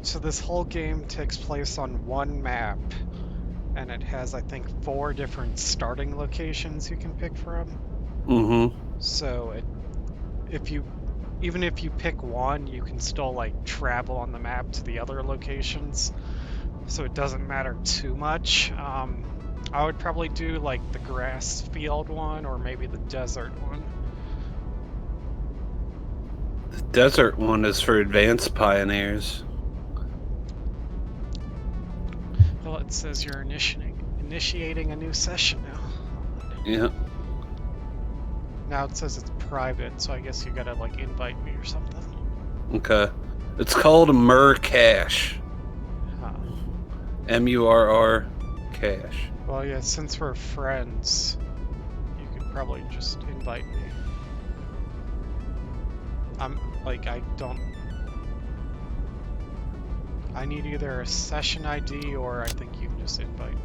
so this whole game takes place on one map, and it has, I think, 4 different starting locations you can pick from. Mm-hmm. So if you even if you pick one, you can still like travel on the map to the other locations. So it doesn't matter too much. I would probably do like the grass field one or maybe the desert one. The desert one is for advanced pioneers. Well, it says you're initiating a new session now. Yeah. Now it says it's private, so I guess you gotta like invite me or something. Okay. It's called Murcash. Huh. M-U-R-R Cash. Well, yeah, since we're friends, you could probably just invite me. I'm like, I need either a session ID or I think you can just invite me.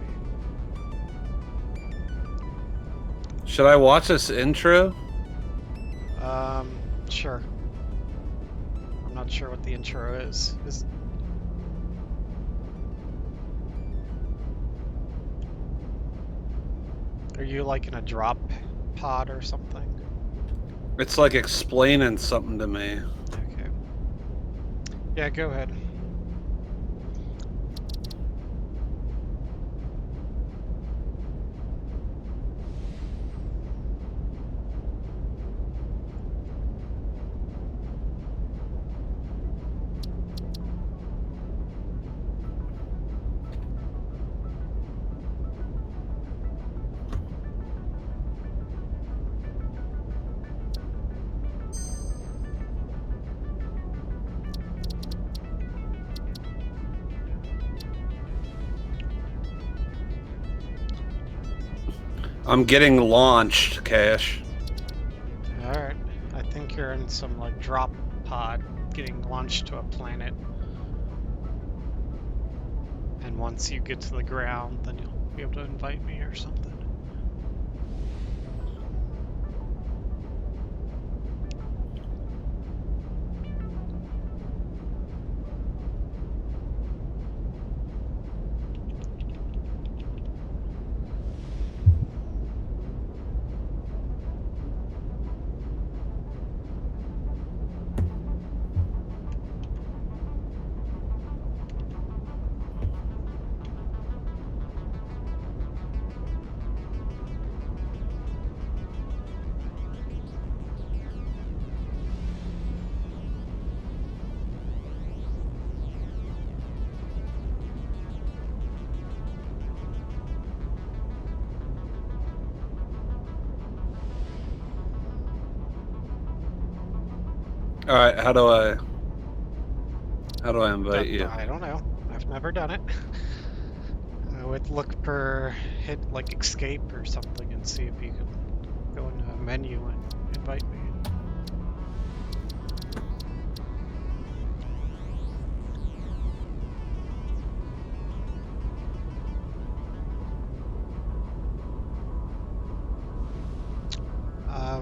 Should I watch this intro? Sure. I'm not sure what the intro is. Are you like in a drop pod or something? It's like explaining something to me. Okay. Yeah, go ahead. I'm getting launched, Cash. Alright. I think you're in some like drop pod getting launched to a planet. And once you get to the ground, then you'll be able to invite me or something. Alright, how do I invite you? I don't know. I've never done it. I would look for hit like escape or something and see if you can go into a menu and invite me.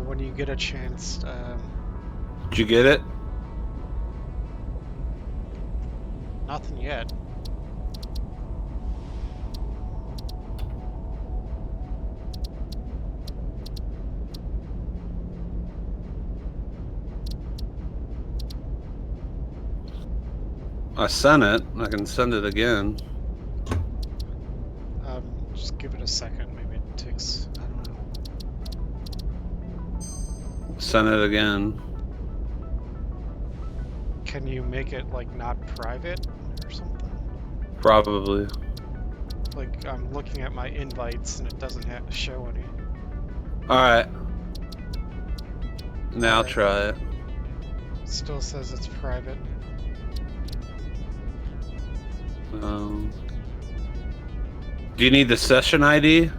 When you get a chance, Did you get it? nothing yet. I sent it. I can send it again. Just give it a second. Maybe it takes, I don't know. Send it again. Can you make it like not private or something? Probably. Like I'm looking at my invites and it doesn't show any. Alright. Now Alright. try it. It still says it's private. Do you need the session ID?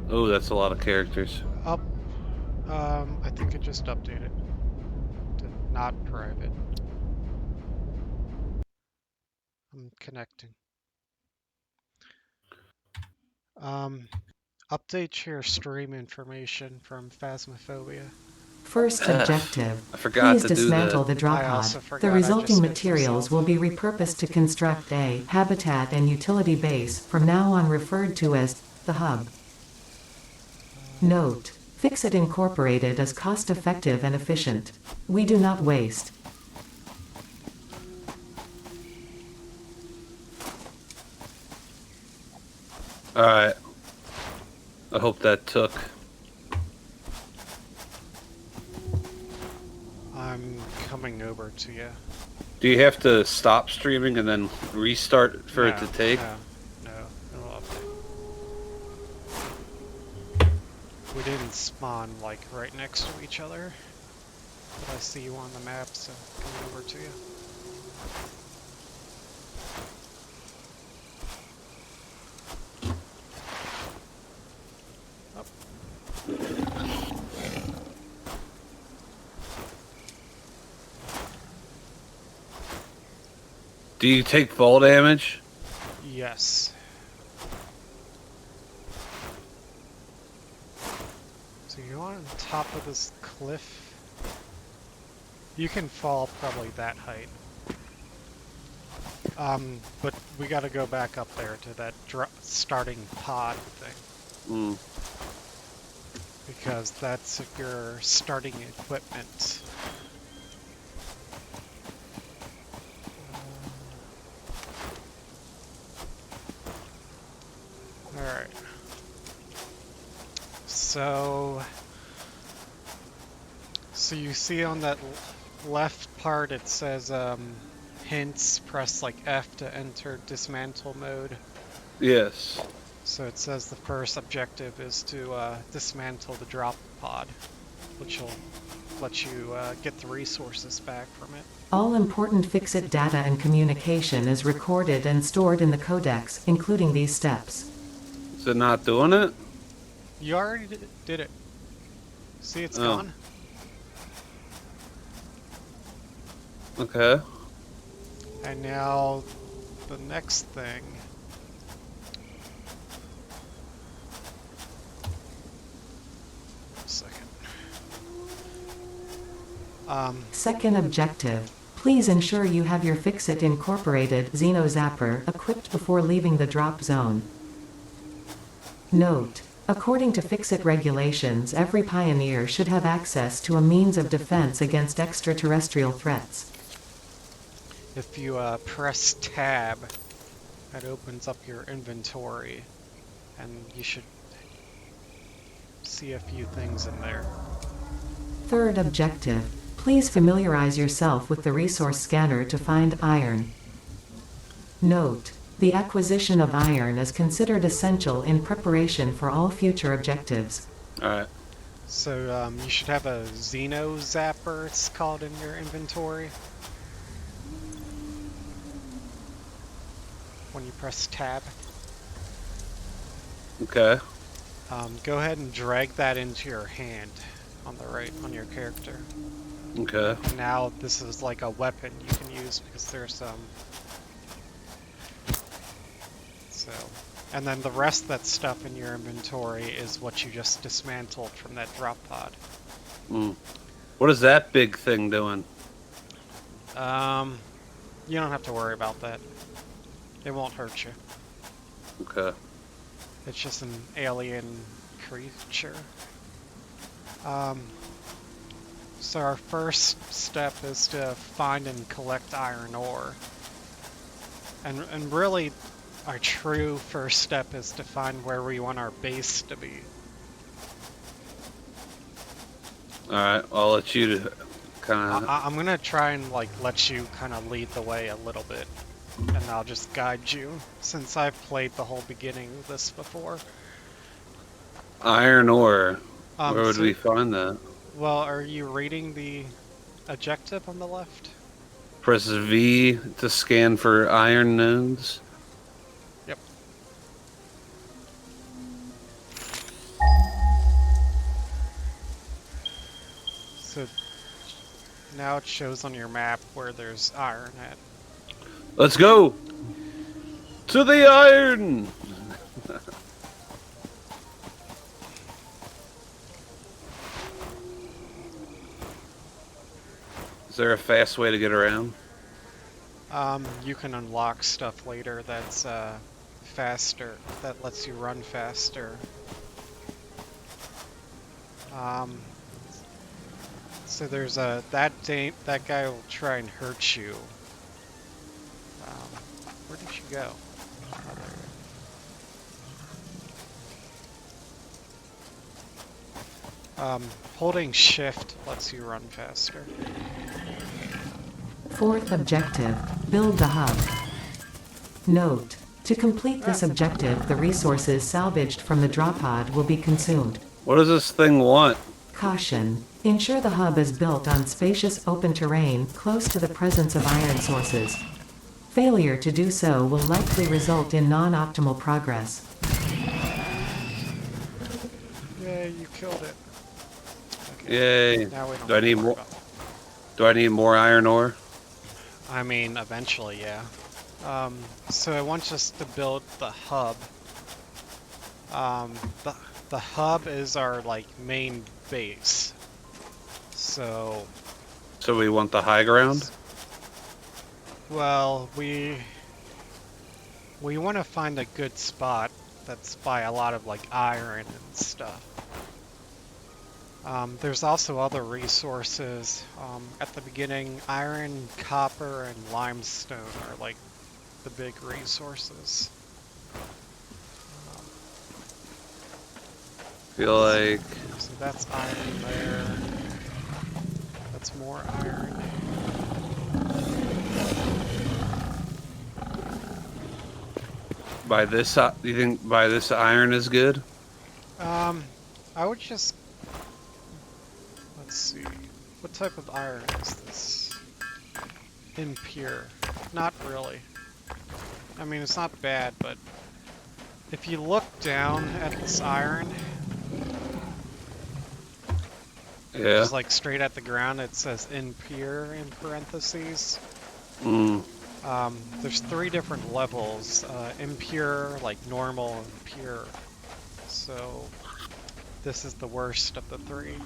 Oh, that's a lot of characters. Up. I think it just updated to not private. I'm connecting. Update your stream information from Phasmophobia. First objective. I forgot Please to do dismantle that. the drop I pod. also forgot The I resulting just hit materials myself. will be repurposed to construct a habitat and utility base, from now on referred to as the hub. Note: Fixit Incorporated is cost-effective and efficient. We do not waste. Alright. I hope that took. I'm coming over to you. Do you have to stop streaming and then restart for it to take? No, it'll update. We didn't spawn like right next to each other, but I see you on the map, so coming over to you. Do you take fall damage? Yes. So you're on top of this cliff. You can fall probably that height. But we gotta go back up there to that starting pod thing. Because that's your starting equipment. Alright. So you see on that left part it says hints, press like F to enter dismantle mode. Yes. So it says the first objective is to dismantle the drop pod, which will let you get the resources back from it. All important Fixit data and communication is recorded and stored in the codex, including these steps. Is it not doing it? You already did it. See, it's gone. Okay. And now the next thing. Second objective. Please ensure you have your Fixit Incorporated Xeno Zapper equipped before leaving the drop zone. Note: according to Fixit regulations, every pioneer should have access to a means of defense against extraterrestrial threats. If you press tab, that opens up your inventory, and you should see a few things in there. Third objective. Please familiarize yourself with the resource scanner to find iron. Note: the acquisition of iron is considered essential in preparation for all future objectives. Alright. So you should have a Xeno Zapper, it's called, in your inventory. When you press tab. Okay. Go ahead and drag that into your hand on the right, on your character. Okay. And now this is like a weapon you can use because there's and then the rest of that stuff in your inventory is what you just dismantled from that drop pod. What is that big thing doing? You don't have to worry about that. It won't hurt you. Okay. It's just an alien creature. So our first step is to find and collect iron ore. And really, our true first step is to find where we want our base to be. Alright, I'll let you kind of... I'm gonna try and like let you kind of lead the way a little bit. And I'll just guide you, since I've played the whole beginning of this before. Iron ore. Where would we find that? Well, are you reading the objective on the left? Press V to scan for iron nodes. Yep. So now it shows on your map where there's iron at. Let's go! To the iron! Is there a fast way to get around? You can unlock stuff later that's faster, that lets you run faster. So there's that guy will try and hurt you. Where did you go? Oh, there. Holding shift lets you run faster. Fourth objective, build the hub. Note: to complete this objective, the resources salvaged from the drop pod will be consumed. What does this thing want? Caution: ensure the hub is built on spacious open terrain close to the presence of iron sources. Failure to do so will likely result in non-optimal progress. Yay, you killed it. Yay. Now we don't Do I need have to worry more? about it. Do I need more iron ore? I mean, eventually, yeah. So I want us to build the hub. The hub is our like main base. So So we want the high ground? well, we want to find a good spot that's by a lot of like iron and stuff. There's also other resources. At the beginning, iron, copper, and limestone are like the big resources. Feel like So that's iron there. That's more iron. by this, you think by this iron is good? I would just... Let's see. What type of iron is this? Impure. Not really. I mean, it's not bad, but if you look down at this iron, Yeah. just like straight at the ground, it says impure in parentheses. Mm. There's 3 different levels, impure, like normal, and pure. So this is the worst of the 3.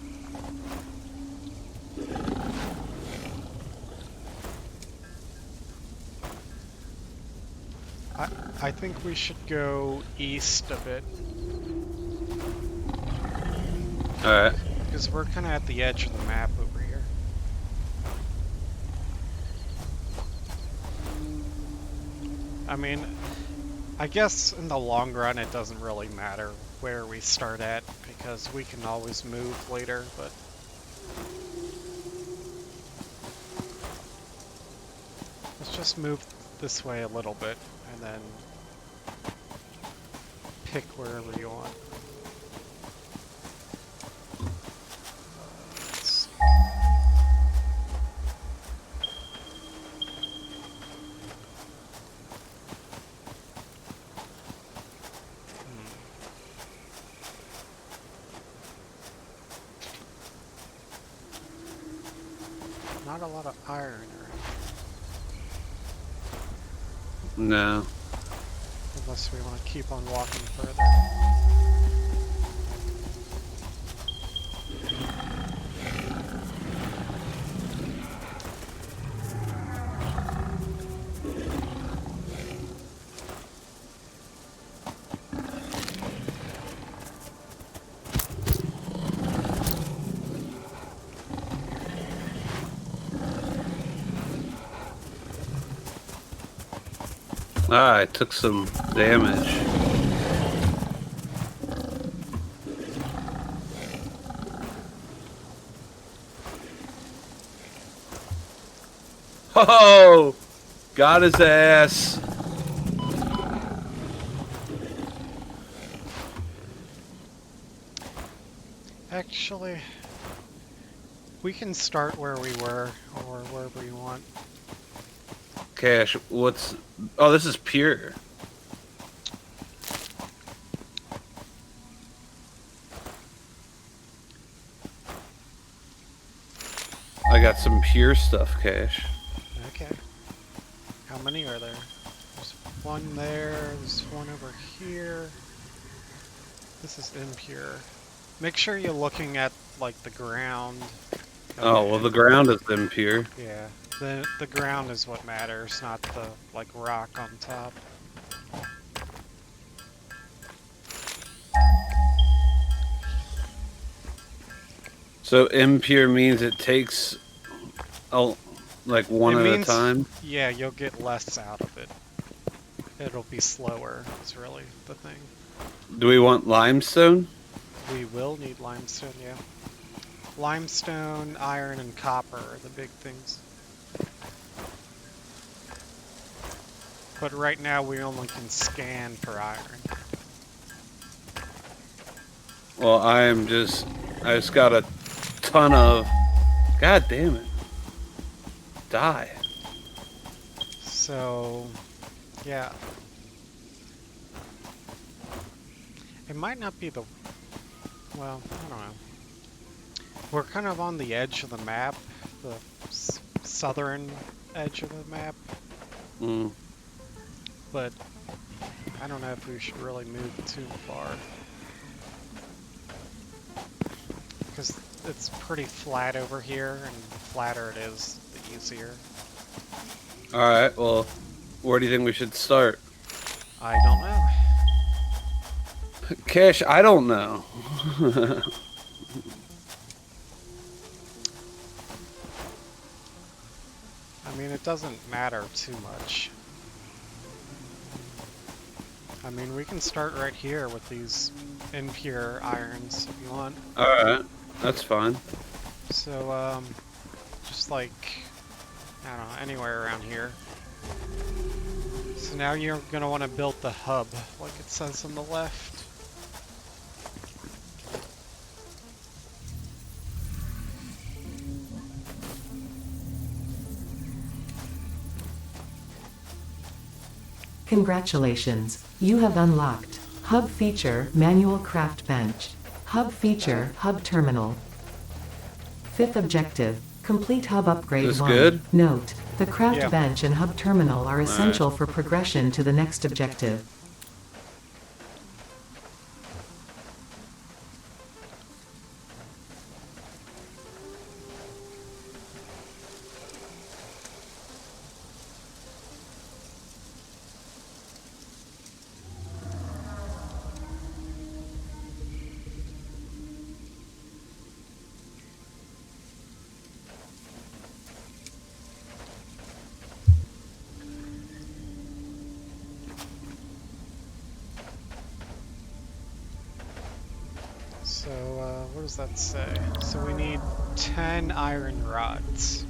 I think we should go east a bit, Alright. because we're kind of at the edge of the map over here. I mean, I guess in the long run it doesn't really matter where we start at, because we can always move later, but... Let's just move this way a little bit, and then pick wherever you want. Let's- Not a lot of iron around, No. unless we want to keep on walking further. Ah, I took some damage. Oh! Got his ass! Actually, we can start where we were, or wherever you want. Cash, what's... Oh, this is pure. I got some pure stuff, Cash. Okay. How many are there? There's one there, there's one over here. This is impure. Make sure you're looking at, like, the ground. Oh, well, the ground is impure. Yeah, the ground is what matters, not the like rock on top. So impure means it takes, like one It at a means, time? yeah, you'll get less out of it. It'll be slower, is really the thing. Do we want limestone? We will need limestone, yeah. Limestone, iron, and copper are the big things. But right now we only can scan for iron. Well, I just got a ton of, god damn it. Die. So, yeah. It might not be the, well, I don't know. We're kind of on the edge of the map, the southern edge of the map, Mm. but I don't know if we should really move too far. Because it's pretty flat over here, and the flatter it is, the easier. Alright, well, where do you think we should start? I don't know. Cash, I don't know. I mean, it doesn't matter too much. I mean, we can start right here with these impure irons if you want. Alright, that's fine. So, just like, I don't know, anywhere around here. So now you're going to want to build the hub, like it says on the left. Congratulations, you have unlocked Hub Feature Manual Craft Bench. Hub Feature Hub Terminal. Fifth objective, complete Hub Upgrade This 1. good? Note, the Craft Yeah. Bench and Hub Terminal are essential for progression to the next objective. So, what does that say? So we need 10 iron rods.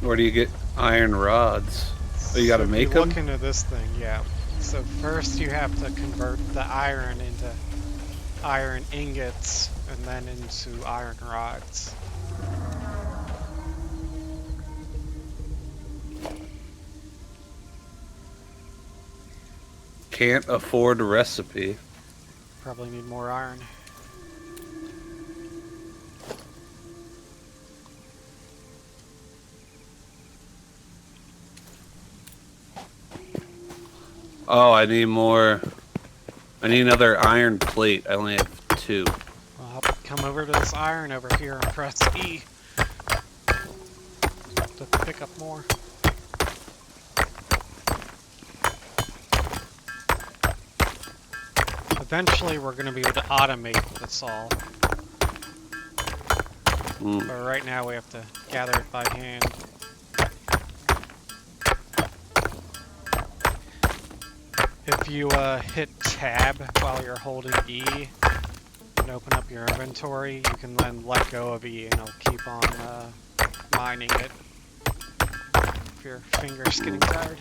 Where do you get iron rods? Oh, you gotta So if make you them? look into this thing, yeah. So first you have to convert the iron into iron ingots and then into iron rods. Can't afford a recipe. Probably need more iron. Oh, I need more. I need another iron plate. I only have 2. Well, I'll come over to this iron over here and press E to pick up more. Eventually we're going to be able to automate this all. Mm. But right now we have to gather it by hand. If you hit tab while you're holding E and open up your inventory, you can then let go of E and it'll keep on mining it if your finger's getting tired.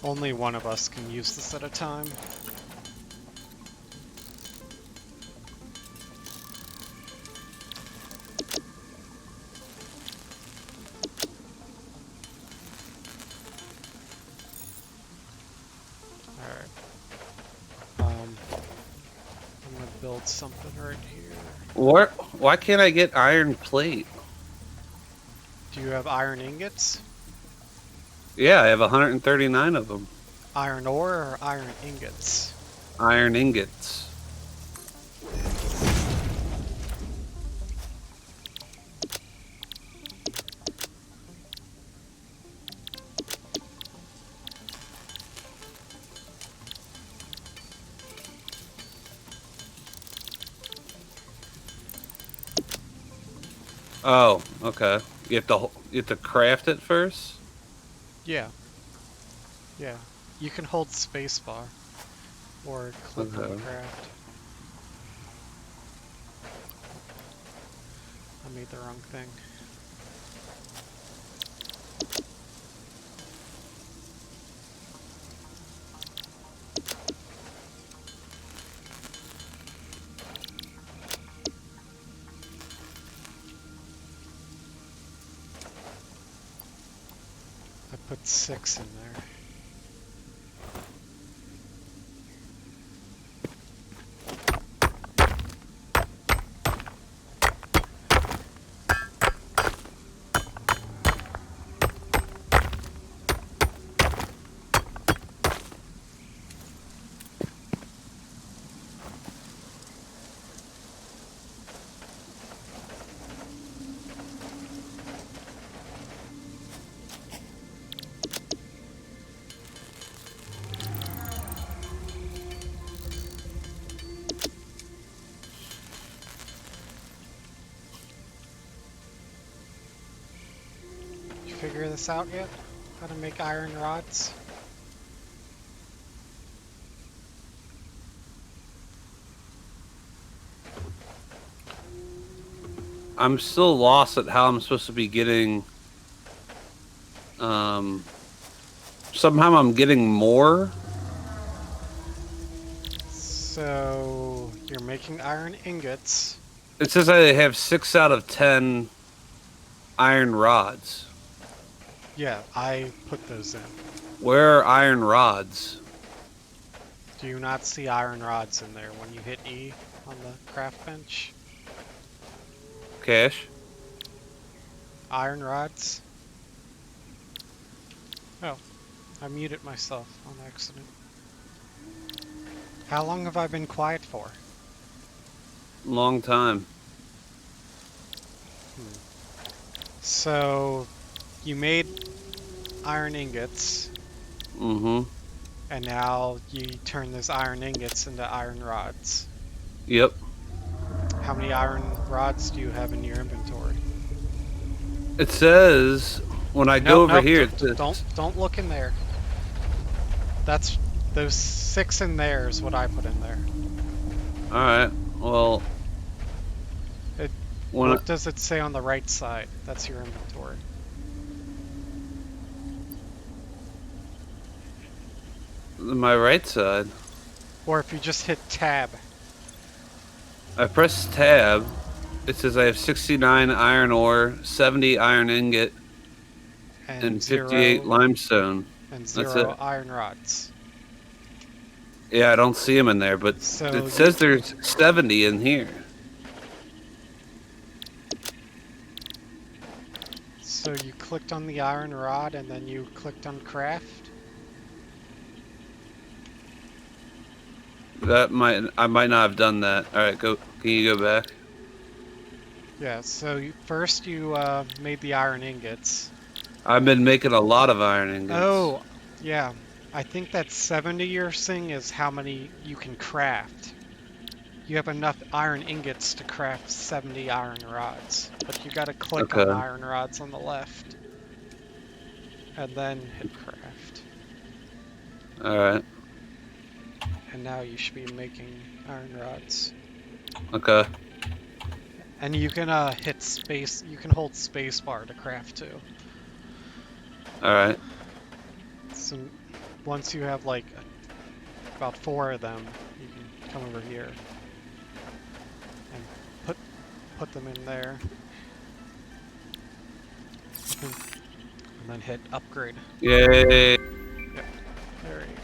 Only one of us can use this at a time. Alright. I'm gonna build something right here. Why can't I get iron plate? Do you have iron ingots? Yeah, I have 139 of them. Iron ore or iron ingots? Iron ingots. Oh, okay. You have to craft it first? Yeah. Yeah. You can hold spacebar or click on Okay. craft. I made the wrong thing. I put 6 in there. Did you figure this out yet? How to make iron rods? I'm still lost at how I'm supposed to be getting. Um, Somehow I'm getting more. So you're making iron ingots. It says I have 6 out of 10 iron rods. Yeah, I put those in. Where are iron rods? Do you not see iron rods in there when you hit E on the craft bench? Cash? Iron rods? Oh, I muted myself on accident. How long have I been quiet for? Long time. So, you made iron ingots, Mm-hmm. and now you turn those iron ingots into iron rods. Yep. How many iron rods do you have in your inventory? It says when I go over here. It says, Don't look in there. That's those 6 in there is what I put in there. all right. Well, It, when what does it say on the right side? That's your inventory. my right side, Or if you just hit tab. I press tab. It says I have 69 iron ore, 70 iron ingot, and 58 0 limestone. and That's 0 it. iron rods. Yeah, I don't see them in there, but So it says there's 70 in here. So you clicked on the iron rod and then you clicked on craft. I might not have done that. All right, go. Can you go back? Yeah, so first you made the iron ingots. I've been making a lot of iron ingots. Oh, yeah. I think that 70 you're seeing is how many you can craft. You have enough iron ingots to craft 70 iron rods. But you gotta click on Okay. iron rods on the left. And then hit craft. All right. And now you should be making iron rods. Okay. And you can hit space, you can hold space bar to craft too. All right. So once you have like about 4 of them, you can come over here and put them in there. And then hit upgrade. Yay. Yep, there you go.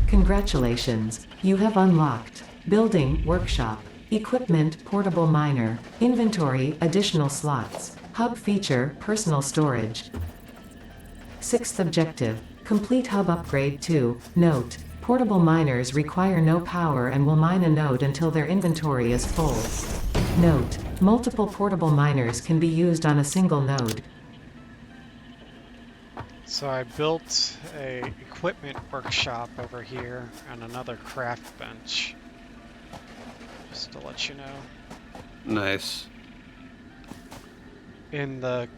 Congratulations, you have unlocked Building Workshop. Equipment, portable miner. Inventory, additional slots. Hub feature, personal storage. Sixth objective, complete hub upgrade 2. Note, portable miners require no power and will mine a node until their inventory is full. Note, multiple portable miners can be used on a single node. So I built a equipment workshop over here and another craft bench. Just to let you know. Nice. In the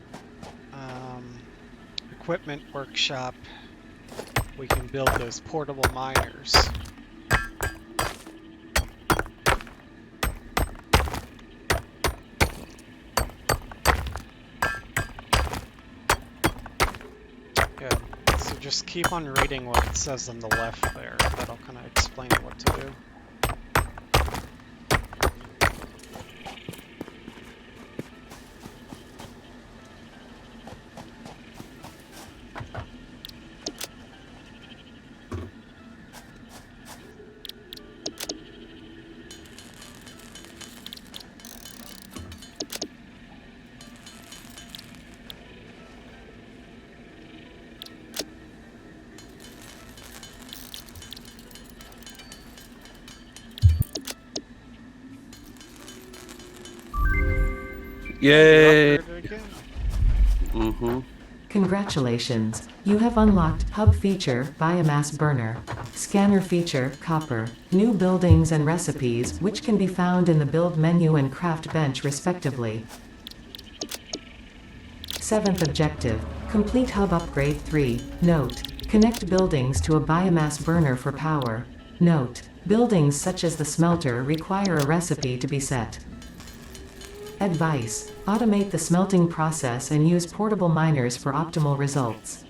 equipment workshop, we can build those portable miners. Good. So just keep on reading what it says on the left there. That'll kind of explain what to do. Yay! Upgrade it again. Mm-hmm. Congratulations, you have unlocked Hub feature, Biomass burner. Scanner feature, Copper. New buildings and recipes, which can be found in the build menu and craft bench respectively. Seventh objective, complete Hub upgrade 3. Note, connect buildings to a biomass burner for power. Note, buildings such as the smelter require a recipe to be set. Advice: automate the smelting process and use portable miners for optimal results.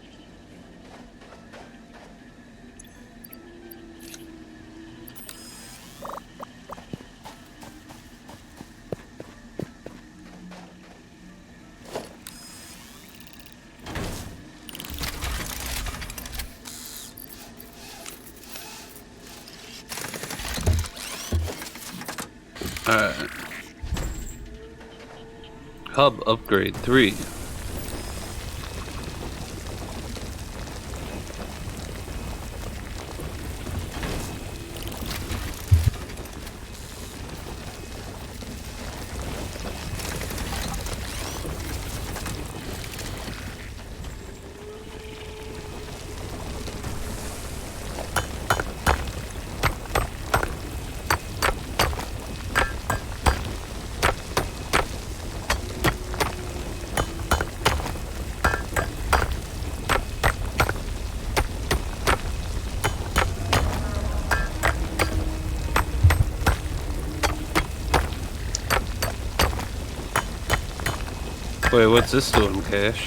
Alright. Hub upgrade 3. Wait, what's this doing, Cash?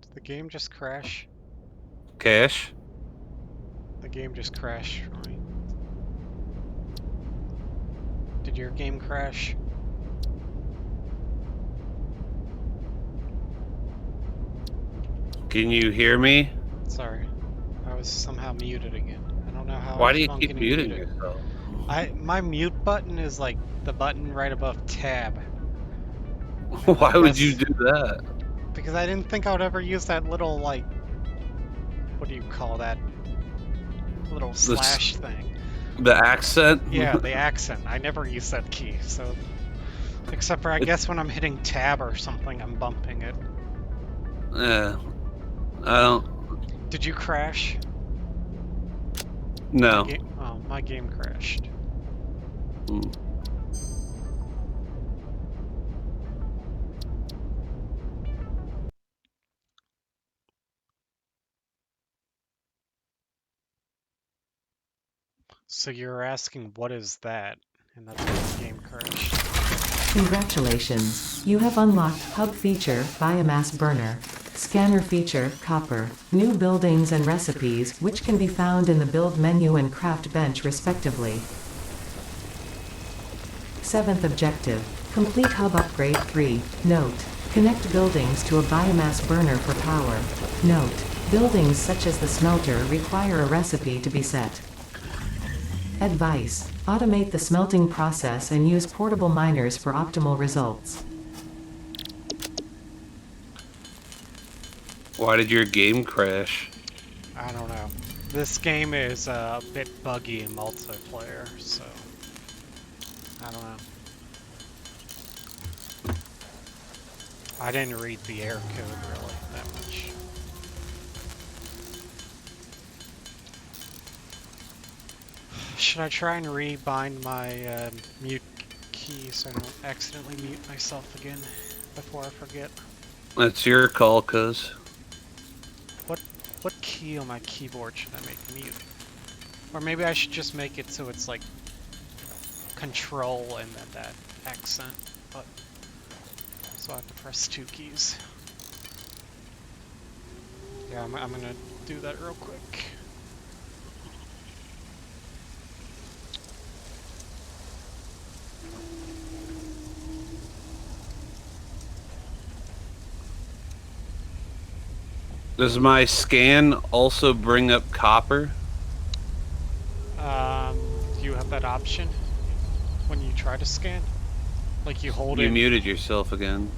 Did the game just crash? Cash? The game just crashed for me. Did your game crash? Can you hear me? Sorry. I was somehow muted again. I don't know how. Why I do you was keep getting muting muted. yourself? My mute button is like the button right above tab. Why would you do that? Because I didn't think I would ever use that little, like, what do you call that? Little slash thing. The accent? Yeah, the accent. I never use that key, so. Except for, I guess, when I'm hitting tab or something, I'm bumping it. Yeah. I don't. Did you crash? No. My game crashed. Mm. So you're asking, what is that? And that's why the game crashed. Congratulations, you have unlocked Hub feature, Biomass burner. Scanner feature, Copper. New buildings and recipes, which can be found in the build menu and craft bench respectively. Seventh objective, complete Hub upgrade 3. Note, connect buildings to a biomass burner for power. Note, buildings such as the smelter require a recipe to be set. Advice: automate the smelting process and use portable miners for optimal results. Why did your game crash? I don't know. This game is a bit buggy in multiplayer, so I don't know. I didn't read the error code really that much. Should I try and rebind my mute key so I don't accidentally mute myself again before I forget? That's your call, cuz. What key on my keyboard should I make mute? Or maybe I should just make it so it's like control and then that accent, but so I have to press 2 keys. Yeah, I'm gonna do that real quick. Does my scan also bring up copper? Do you have that option when you try to scan? Like you hold it. You muted yourself again.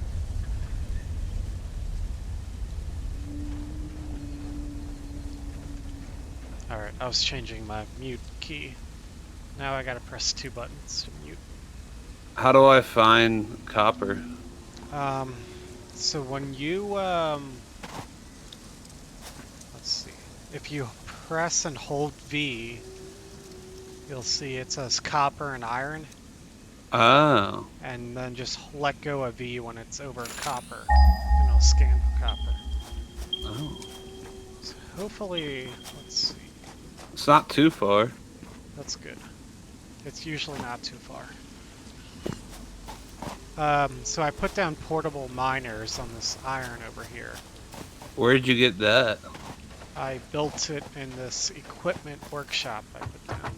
Alright, I was changing my mute key. Now I gotta press 2 buttons to mute. How do I find copper? So when you, let's see. If you press and hold V, you'll see it says copper and iron. Oh. And then just let go of V when it's over copper, and it'll scan for copper. Oh. So hopefully, let's see. It's not too far. That's good. It's usually not too far. So I put down portable miners on this iron over here. Where'd you get that? I built it in this equipment workshop I put down.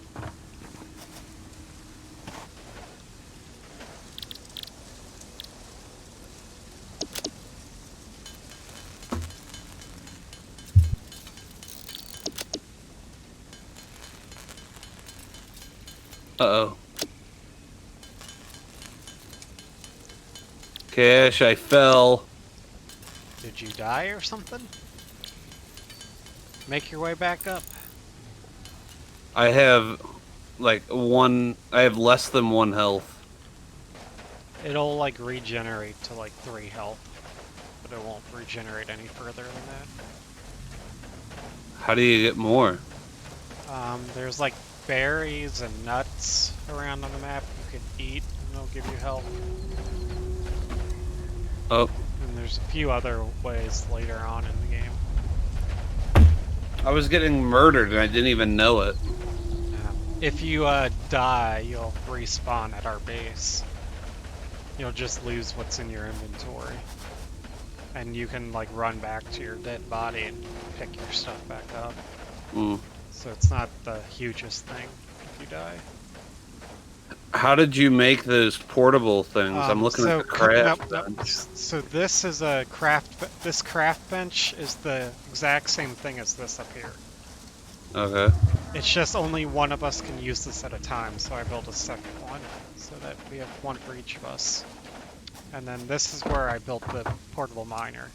Uh-oh. Cash, I fell. Did you die or something? Make your way back up. I have, like, I have less than 1 health. It'll like regenerate to like 3 health, but it won't regenerate any further than that. How do you get more? There's like berries and nuts around on the map you can eat, and they'll give you health. Oh. And there's a few other ways later on in the game. I was getting murdered and I didn't even know it. If you die, you'll respawn at our base. You'll just lose what's in your inventory. And you can like run back to your dead body and pick your stuff back up. Mm. So it's not the hugest thing if you die. How did you make those portable things? I'm looking at the craft bench. So this is a craft. This craft bench is the exact same thing as this up here. Okay. It's just only one of us can use this at a time, so I built a second one so that we have one for each of us. And then this is where I built the portable miner.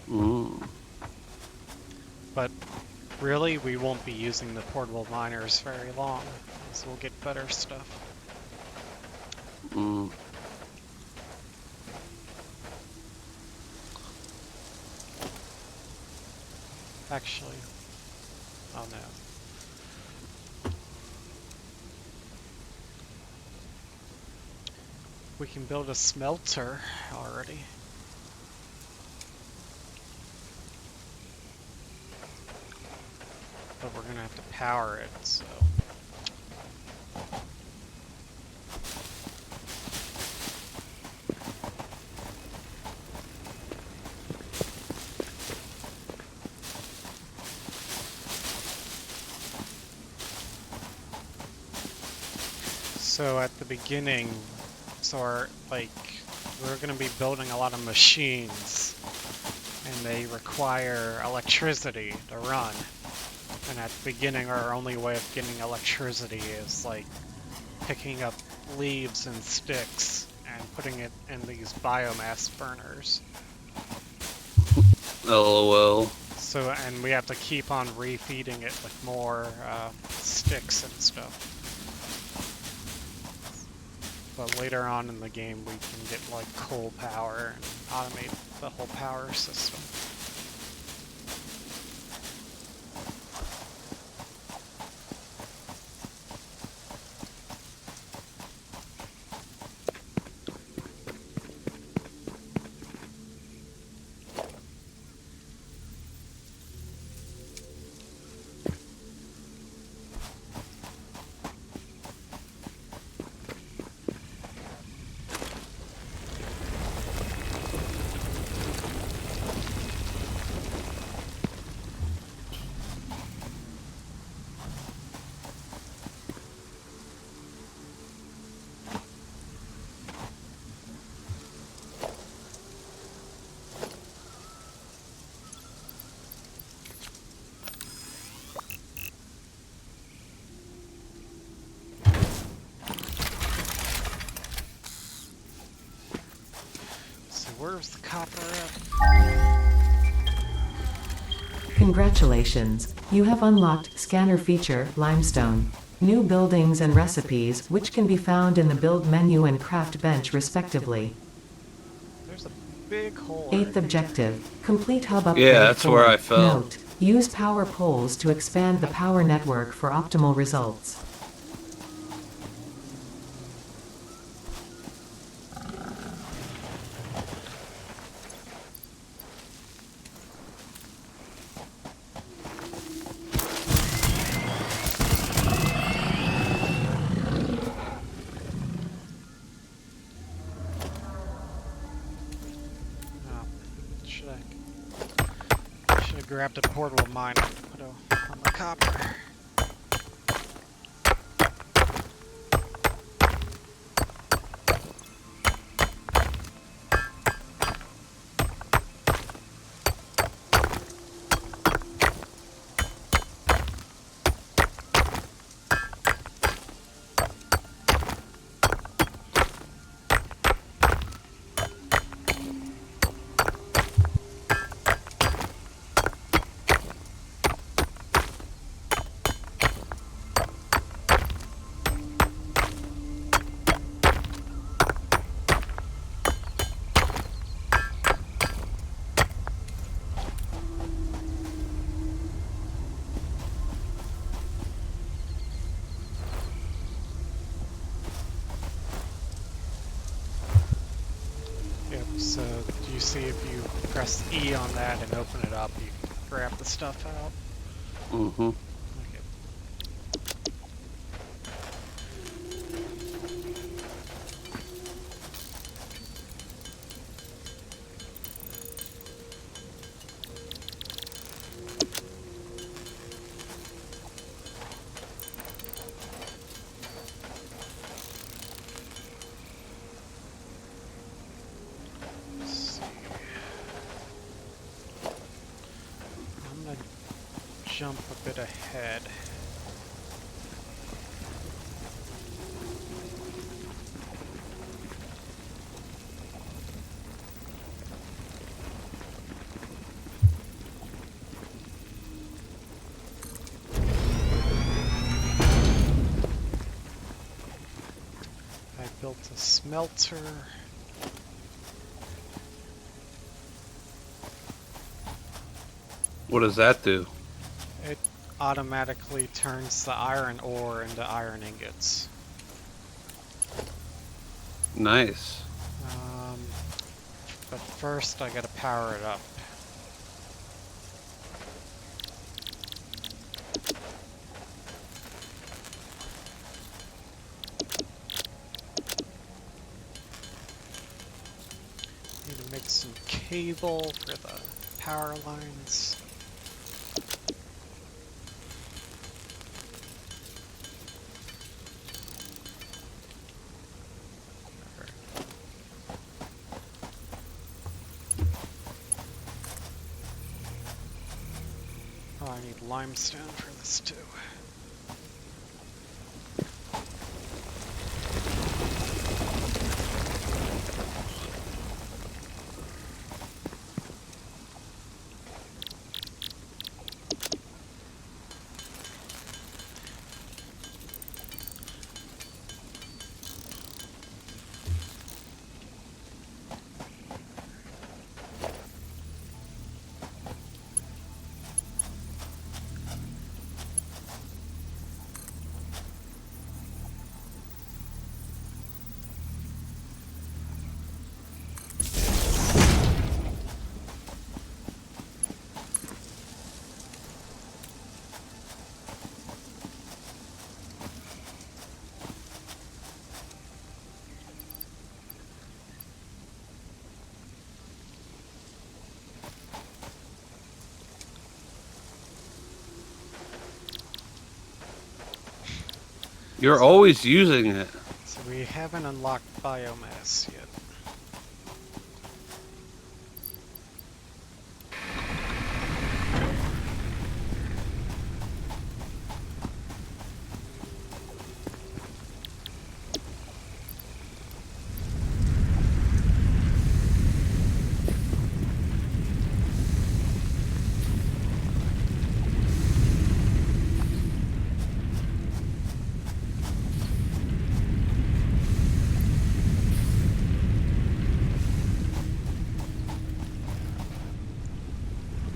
Mm. But really, we won't be using the portable miners very long, so we'll get better stuff. Mm. Actually, oh no. We can build a smelter already. But we're gonna have to power it, so. So at the beginning, so our, like, we're going to be building a lot of machines, and they require electricity to run. And at the beginning, our only way of getting electricity is like picking up leaves and sticks and putting it in these biomass burners. LOL. So, and we have to keep on refeeding it with more sticks and stuff. But later on in the game, we can get like coal power and automate the whole power system. Where's the copper at? Congratulations, you have unlocked Scanner Feature, Limestone. New buildings and recipes, which can be found in the Build menu and Craft bench respectively. There's a big hole. 8th objective, complete hub upgrade. Yeah, that's 4. where I fell. Note, use power poles to expand the power network for optimal results. Should have grabbed a portable mine and put it on the copper. So you see if you press E on that and open it up, you can grab the stuff out. Mm-hmm. Okay. Jump a bit ahead. I built a smelter. What does that do? It automatically turns the iron ore into iron ingots. Nice. But first I gotta power it up. Need to make some cable for the power lines. need limestone for this too. You're always using it. So we haven't unlocked biomass yet.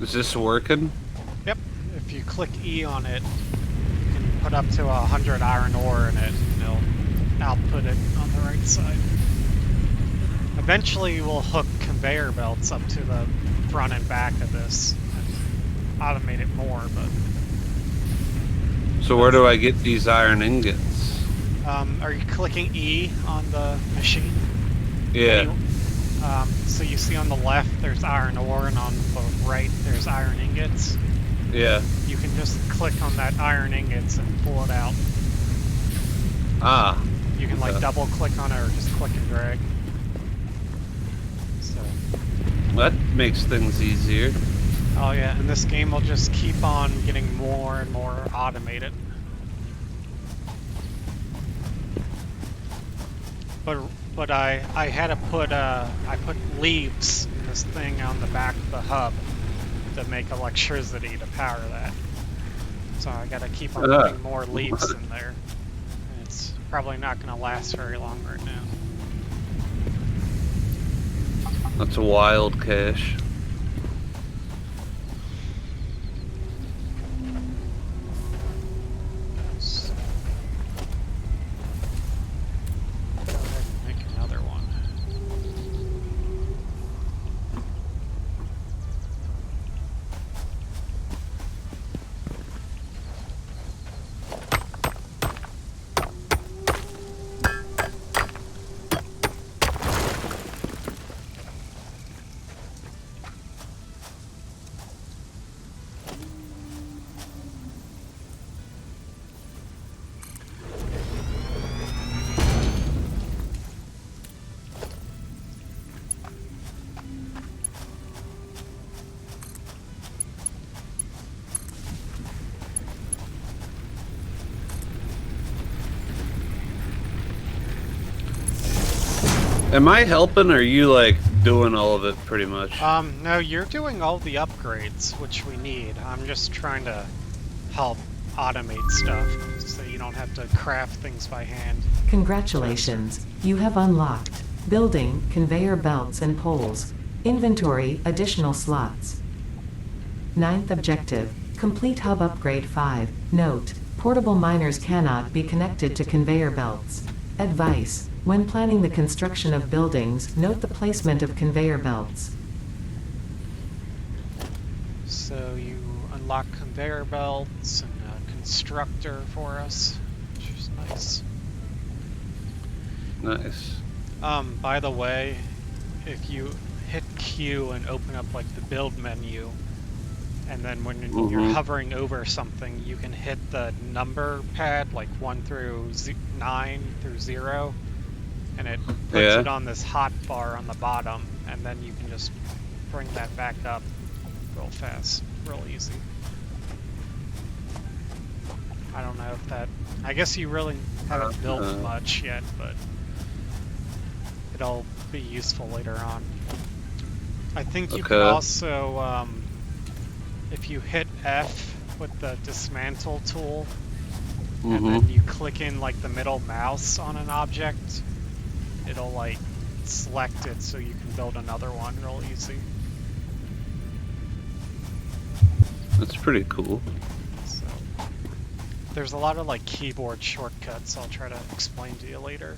Is this working? Yep. If you click E on it, you can put up to 100 iron ore in it, and it'll output it on the right side. Eventually, we'll hook conveyor belts up to the front and back of this and automate it more, but... So where do I get these iron ingots? Are you clicking E on the machine? Yeah. So you see on the left there's iron ore, and on the right there's iron ingots. Yeah. You can just click on that iron ingots and pull it out. Ah. You can like Okay. double click on it or just click and drag. So, That makes things easier. oh yeah, and this game will just keep on getting more and more automated. But I had to put I put leaves in this thing on the back of the hub to make electricity to power that. So I gotta keep on putting more leaves in there. And it's probably not gonna last very long right now. That's a wild cache. So, go ahead and make another one. Am I helping, or are you like doing all of it pretty much? No, you're doing all the upgrades, which we need. I'm just trying to help automate stuff so you don't have to craft things by hand. Congratulations, you have unlocked building, conveyor belts and poles. Inventory, additional slots. Ninth objective, complete hub upgrade 5. Note, portable miners cannot be connected to conveyor belts. Advice, when planning the construction of buildings, note the placement of conveyor belts. So you unlock conveyor belts and a constructor for us, which is nice. Nice. By the way, if you hit Q and open up like the build menu, and then when you're hovering over something, you can hit the number pad, like 1 through 9 through 0, and it puts it on this hot bar on the bottom, and then you can just bring that back up real fast, real easy. with that. I guess you really haven't built much yet, but it'll be useful later on. I think you can also, if you hit F with the dismantle tool, and then you click in like the middle mouse on an object, it'll like select it so you can build another one real easy. That's pretty cool. So there's a lot of like keyboard shortcuts I'll try to explain to you later.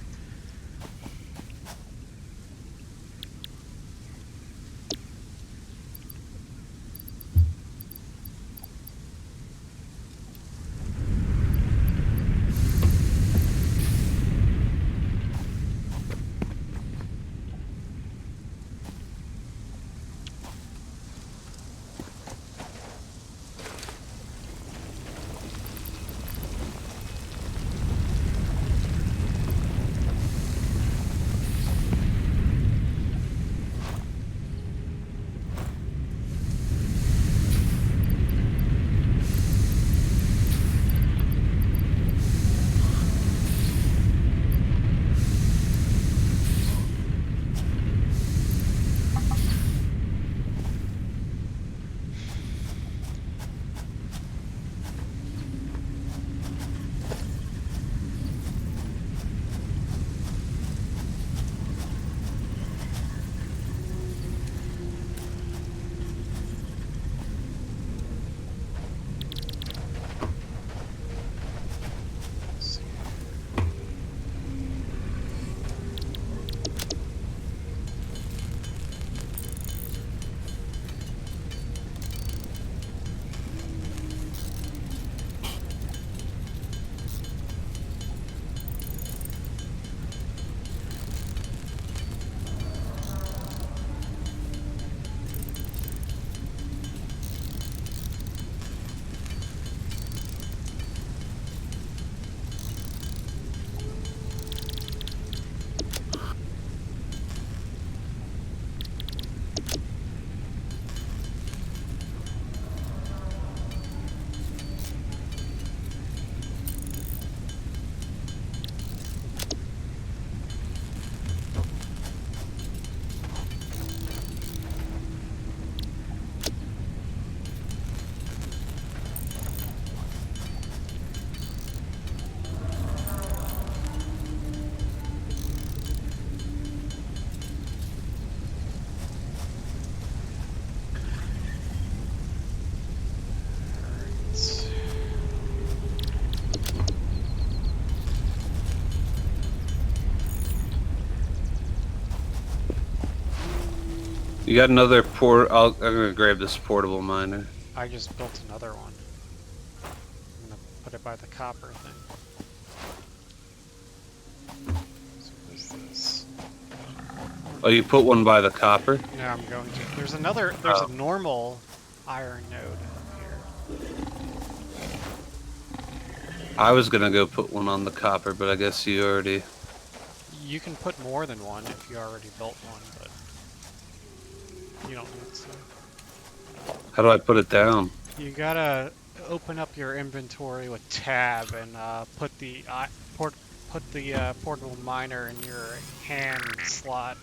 You got another I'm gonna grab this portable miner. I just built another one. I'm gonna put it by the copper thing. So what is this? Oh, you put one by the copper? Yeah, I'm going to. There's a normal iron node here. I was gonna go put one on the copper, but I guess you already... You can put more than one if you already built one, but you don't need to. How do I put it down? You gotta open up your inventory with tab and put the portable miner in your hand slot,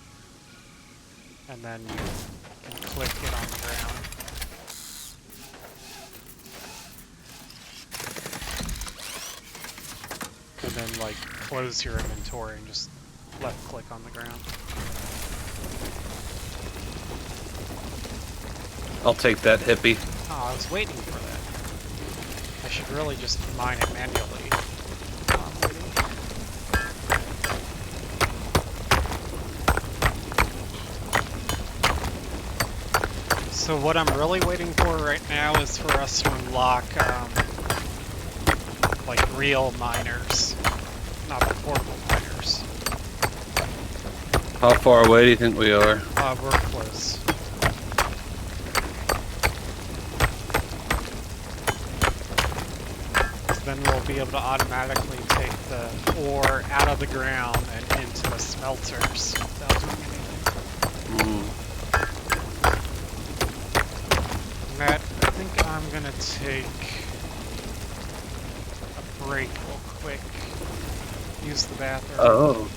and then you can click it on the ground. And then like close your inventory and just left click on the ground. I'll take that, hippie. Oh, I was waiting for that. I should really just mine it manually. So what I'm really waiting for right now is for us to unlock like real miners, not the portable miners. How far away do you think we are? We're close. Then we'll be able to automatically take the ore out of the ground and into the smelters without doing anything. Matt, I think I'm gonna take a break real quick. Use the bathroom. Oh.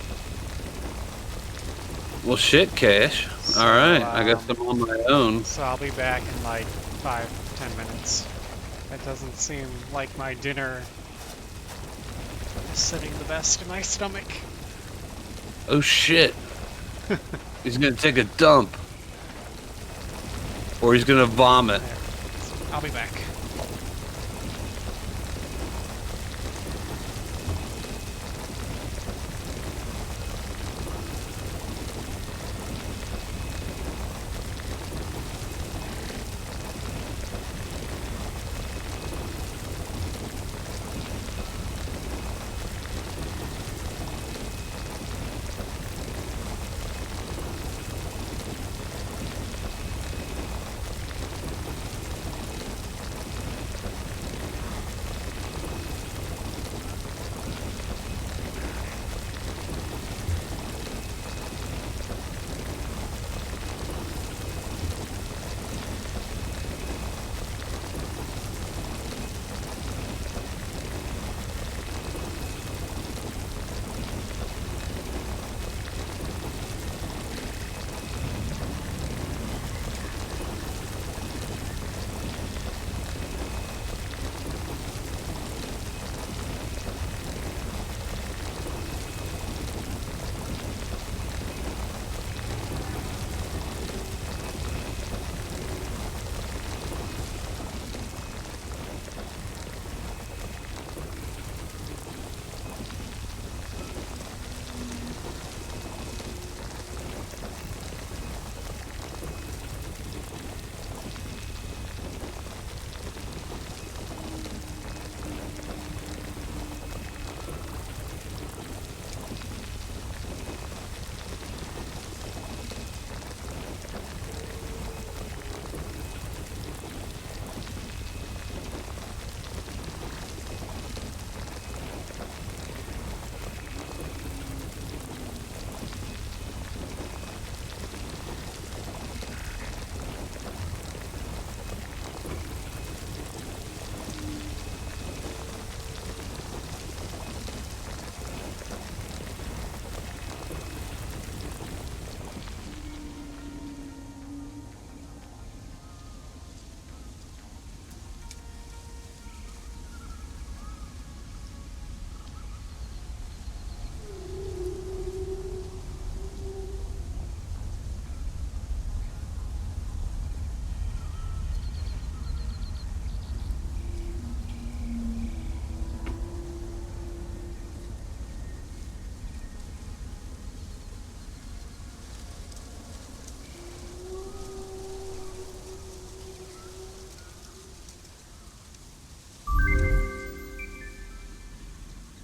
Well, shit, Cash. So, All right, I guess I'm on my own. So I'll be back in like 5-10 minutes. That doesn't seem like my dinner is sitting the best in my stomach. Oh shit. He's gonna take a dump. Or he's gonna vomit. There. I'll be back.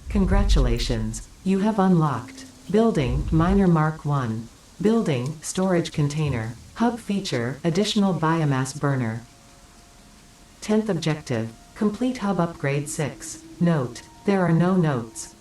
Congratulations, you have unlocked Building Miner Mark 1. Building Storage Container. Hub feature Additional Biomass Burner. 10th objective, complete hub upgrade 6. Note, there are no notes.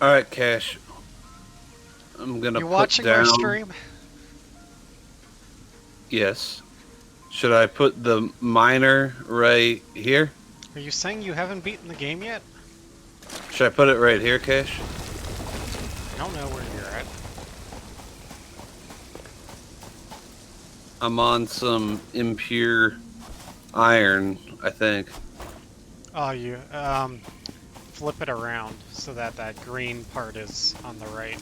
All right, Cash. I'm gonna You put watching our down. stream? Yes. Should I put the miner right here? Are you saying you haven't beaten the game yet? Should I put it right here, Cash? I don't know where you're at. I'm on some impure iron, I think. Oh, you flip it around so that that green part is on the right.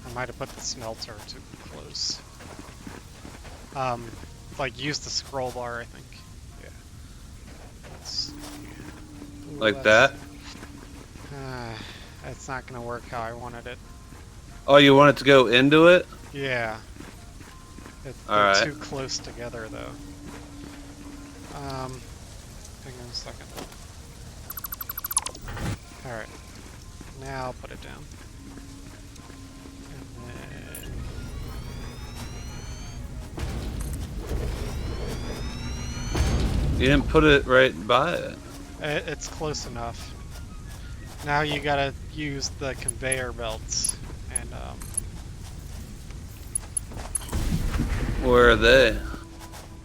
I might have put the smelter too close. Like use the scroll bar, I think. Yeah. Ooh, Like that? It's not gonna work how I wanted it. Oh, you want it to go into it? Yeah. They're Alright. too close together, though. Hang on a second. Alright. Now I'll put it down. And then... You didn't put it right by it. It's close enough. Now you gotta use the conveyor belts and Where are they?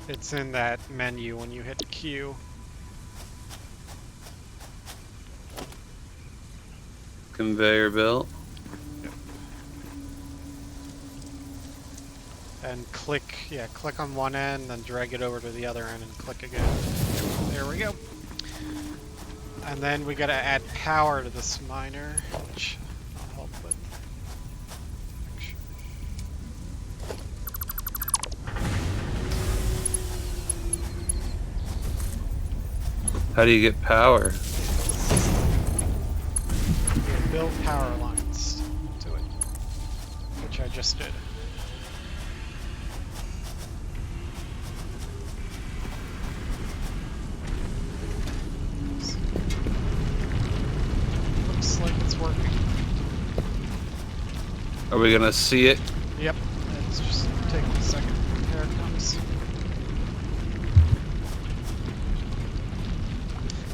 it's in that menu when you hit Q. Conveyor belt. And click on one end, then drag it over to the other end and click again. There we go. And then we gotta add power to this miner, which I'll help with. How do you get power? You build power lines to it, which I just did. Looks like it's working. Are we gonna see it? Yep, it's just taking a second. Here it comes.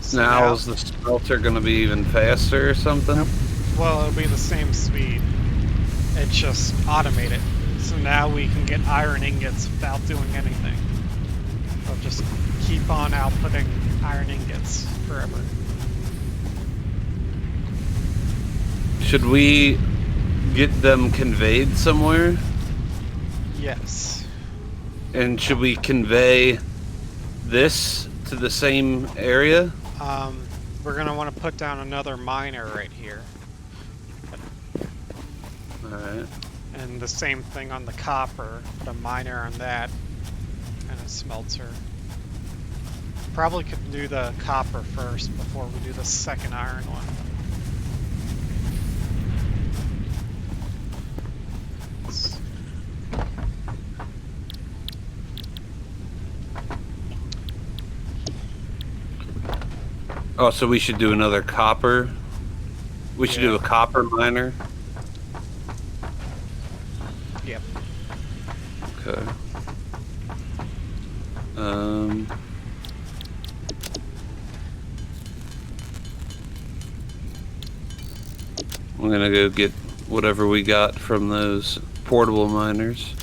So Now is the smelter gonna be even faster or something? Nope. Well, it'll be the same speed. It's just automated. So now we can get iron ingots without doing anything. We'll just keep on outputting iron ingots forever. Should we get them conveyed somewhere? Yes. And should we convey this to the same area? We're gonna want to put down another miner right here. Alright. And the same thing on the copper. Put a miner on that. And a smelter. Probably could do the copper first before we do the second iron one. Oh, so we should do another copper? We should do a copper miner? Yep. Okay. I'm gonna go get whatever we got from those portable miners.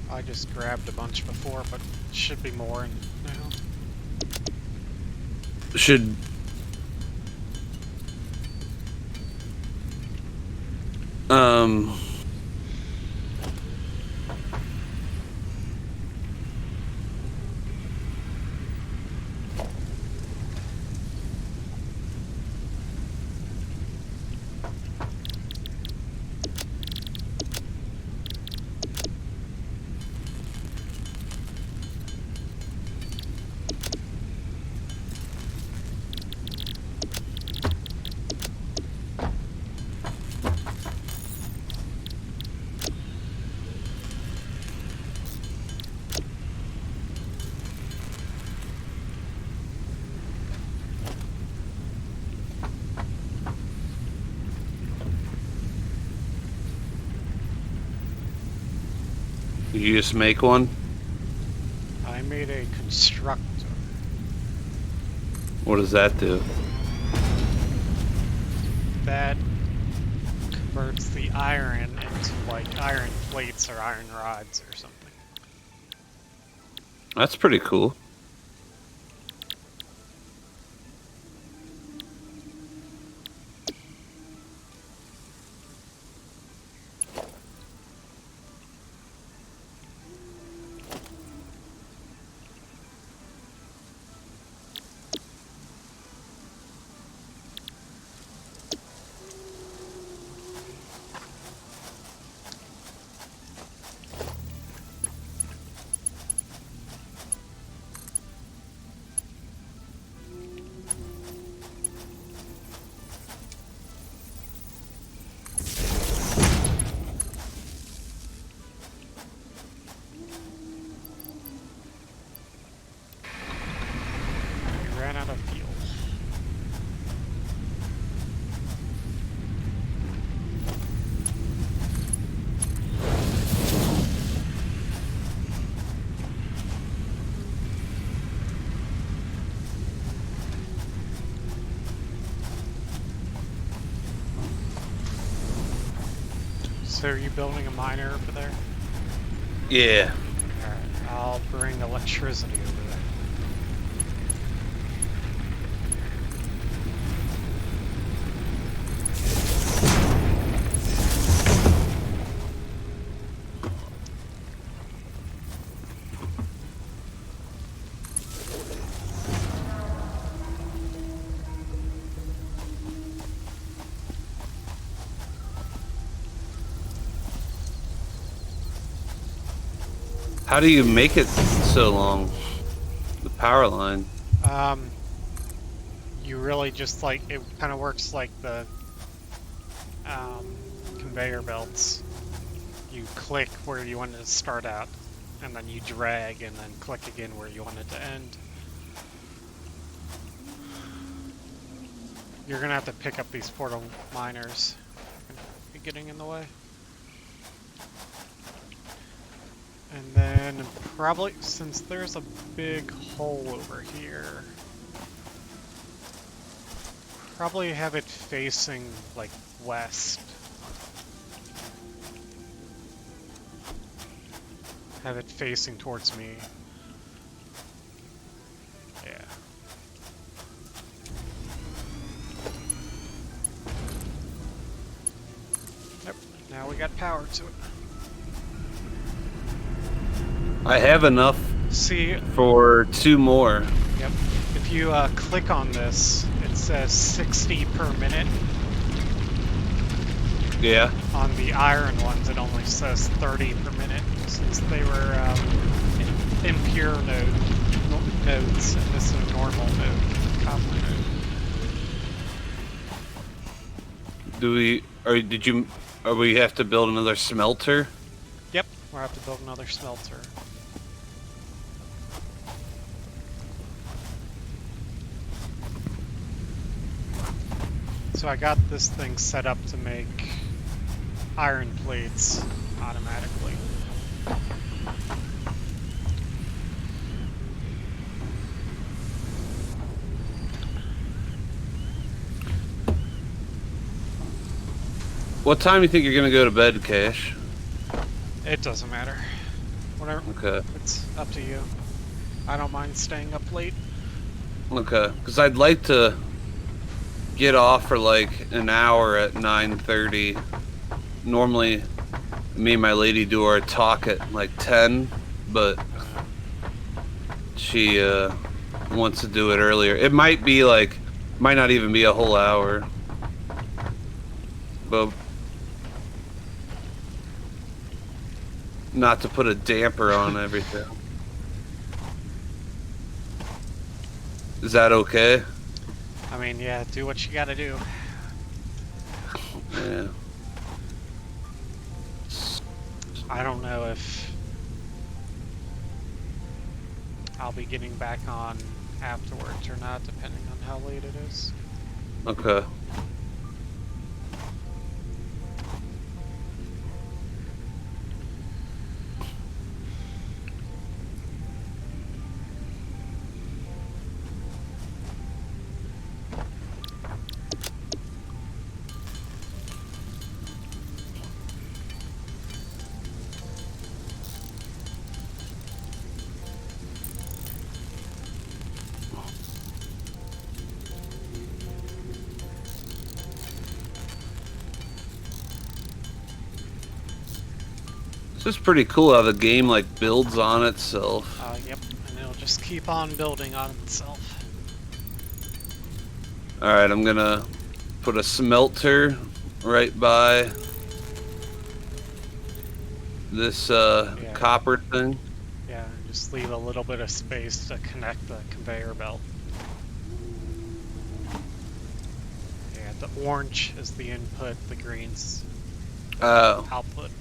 I just grabbed a bunch before, but should be more now. Should... You just make one? I made a constructor. What does that do? that converts the iron into like iron plates or iron rods or something. That's pretty cool. We ran out of fuel. So are you building a miner over there? Yeah. Alright, I'll bring electricity over there. How do you make it so long? The power line. You really just like, it kind of works like the conveyor belts. You click where you want it to start out, and then you drag and then click again where you want it to end. You're gonna have to pick up these portal miners. You're getting in the way. And then probably, since there's a big hole over here, probably have it facing like west. Have it facing towards me. Yeah. Yep, now we got power to it. I have enough See, for 2 more. yep. If you click on this, it says 60 per minute. Yeah. On the iron ones, it only says 30 per minute, since they were impure nodes, and this is a normal node, copper node. Or we have to build another smelter? Yep, we'll have to build another smelter. So I got this thing set up to make iron plates automatically. What time do you think you're gonna go to bed, Cash? It doesn't matter. Whatever. Okay. It's up to you. I don't mind staying up late. Okay. Because I'd like to get off for like an hour at 9:30. Normally, me and my lady do our talk at like 10, but she wants to do it earlier. It might be like, might not even be a whole hour. But not to put a damper on everything. Is that okay? I mean, yeah, do what you gotta do. Yeah. I don't know if I'll be getting back on afterwards or not, depending on how late it is. Okay. This is pretty cool how the game like builds on itself. Yep, and it'll just keep on building on itself. Alright, I'm gonna put a smelter right by this copper thing. Yeah, and just leave a little bit of space to connect the conveyor belt. Yeah, the orange is the input, the green's output.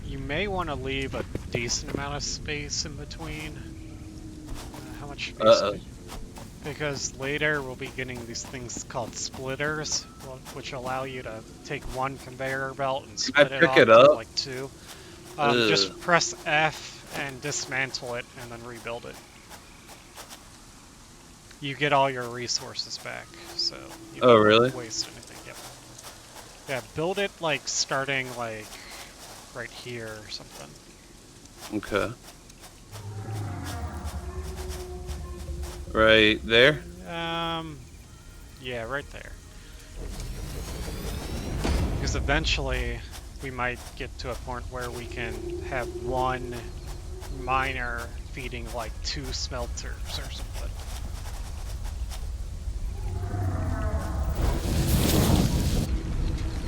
You may want to leave a decent amount of space in between. How much space? Because later we'll be getting these things called splitters, which allow you to take one conveyor belt and split it off into like two. Just press F and dismantle it and then rebuild it. You get all your resources back, so you don't really? waste anything. Yep. Yeah, build it like starting like right here or something. Okay. Right there? Yeah, right there. Because eventually we might get to a point where we can have one miner feeding like 2 smelters or something.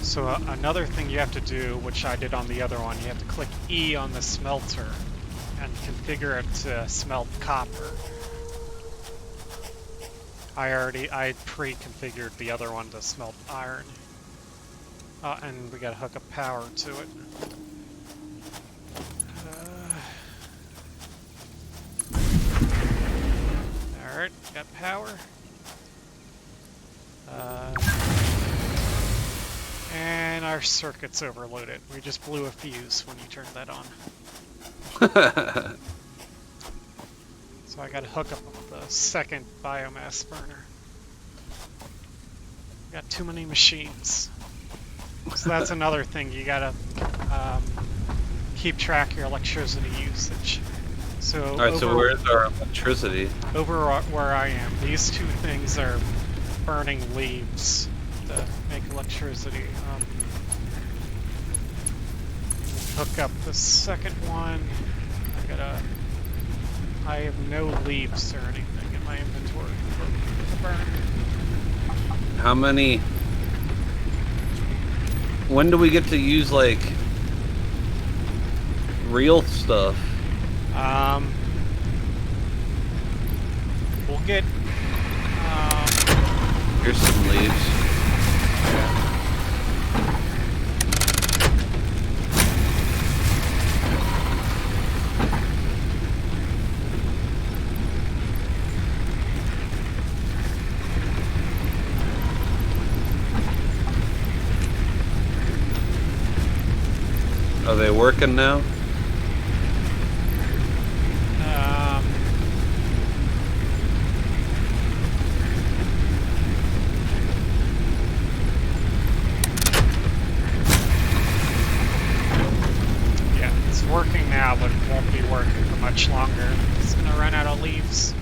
So another thing you have to do, which I did on the other one, you have to click E on the smelter and configure it to smelt copper. I pre-configured the other one to smelt iron. And we gotta hook up power to it. Alright, got power. And our circuit's overloaded. We just blew a fuse when you turned that on. So I gotta hook up the second biomass burner. Got too many machines. So that's another thing, you gotta keep track of your electricity usage. So alright, so where's our electricity? Over where I am, these two things are burning leaves to make electricity. Hook up the second one. I have no leaves or anything in my inventory to burn. How many? When do we get to use like real stuff? We'll get. Here's some leaves. Are they working now? Yeah, it's working now, but it won't be working for much longer. It's gonna run out of leaves.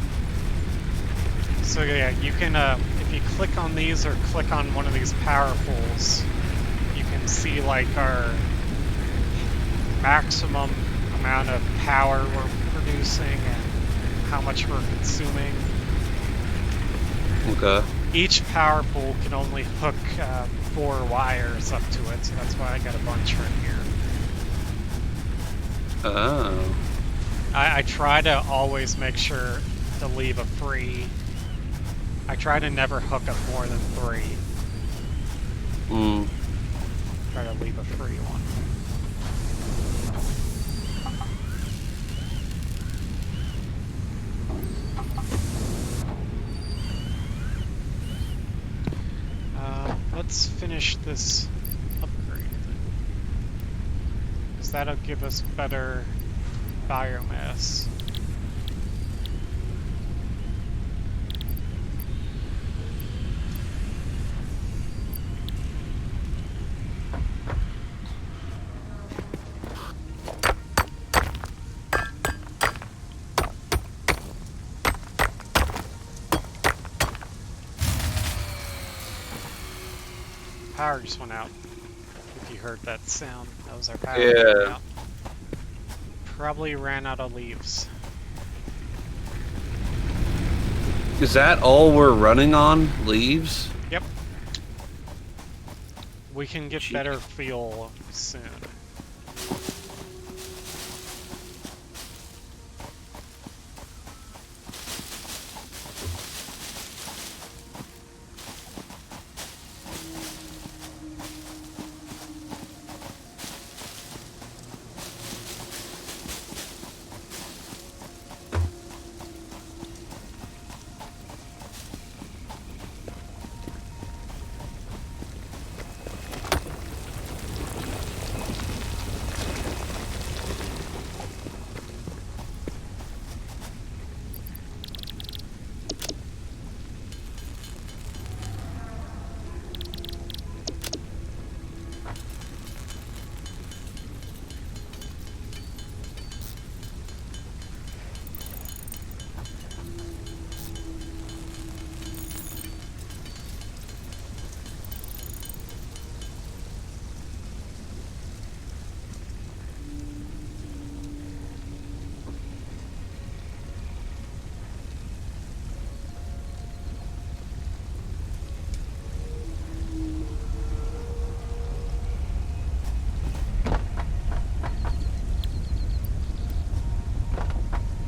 So yeah, you can, if you click on these or click on one of these power poles, you can see like our maximum amount of power we're producing and how much we're consuming. Okay. Each power pole can only hook 4 wires up to it, so that's why I got a bunch right here. Oh. I try to always make sure to leave a free. I try to never hook up more than 3. Try to leave a free one. Let's finish this upgrade thing, because that'll give us better biomass. power just went out. If you heard that sound, that was our power going Yeah. out. Probably ran out of leaves. Is that all we're running on? Leaves? Yep. We can get Gee. better fuel soon.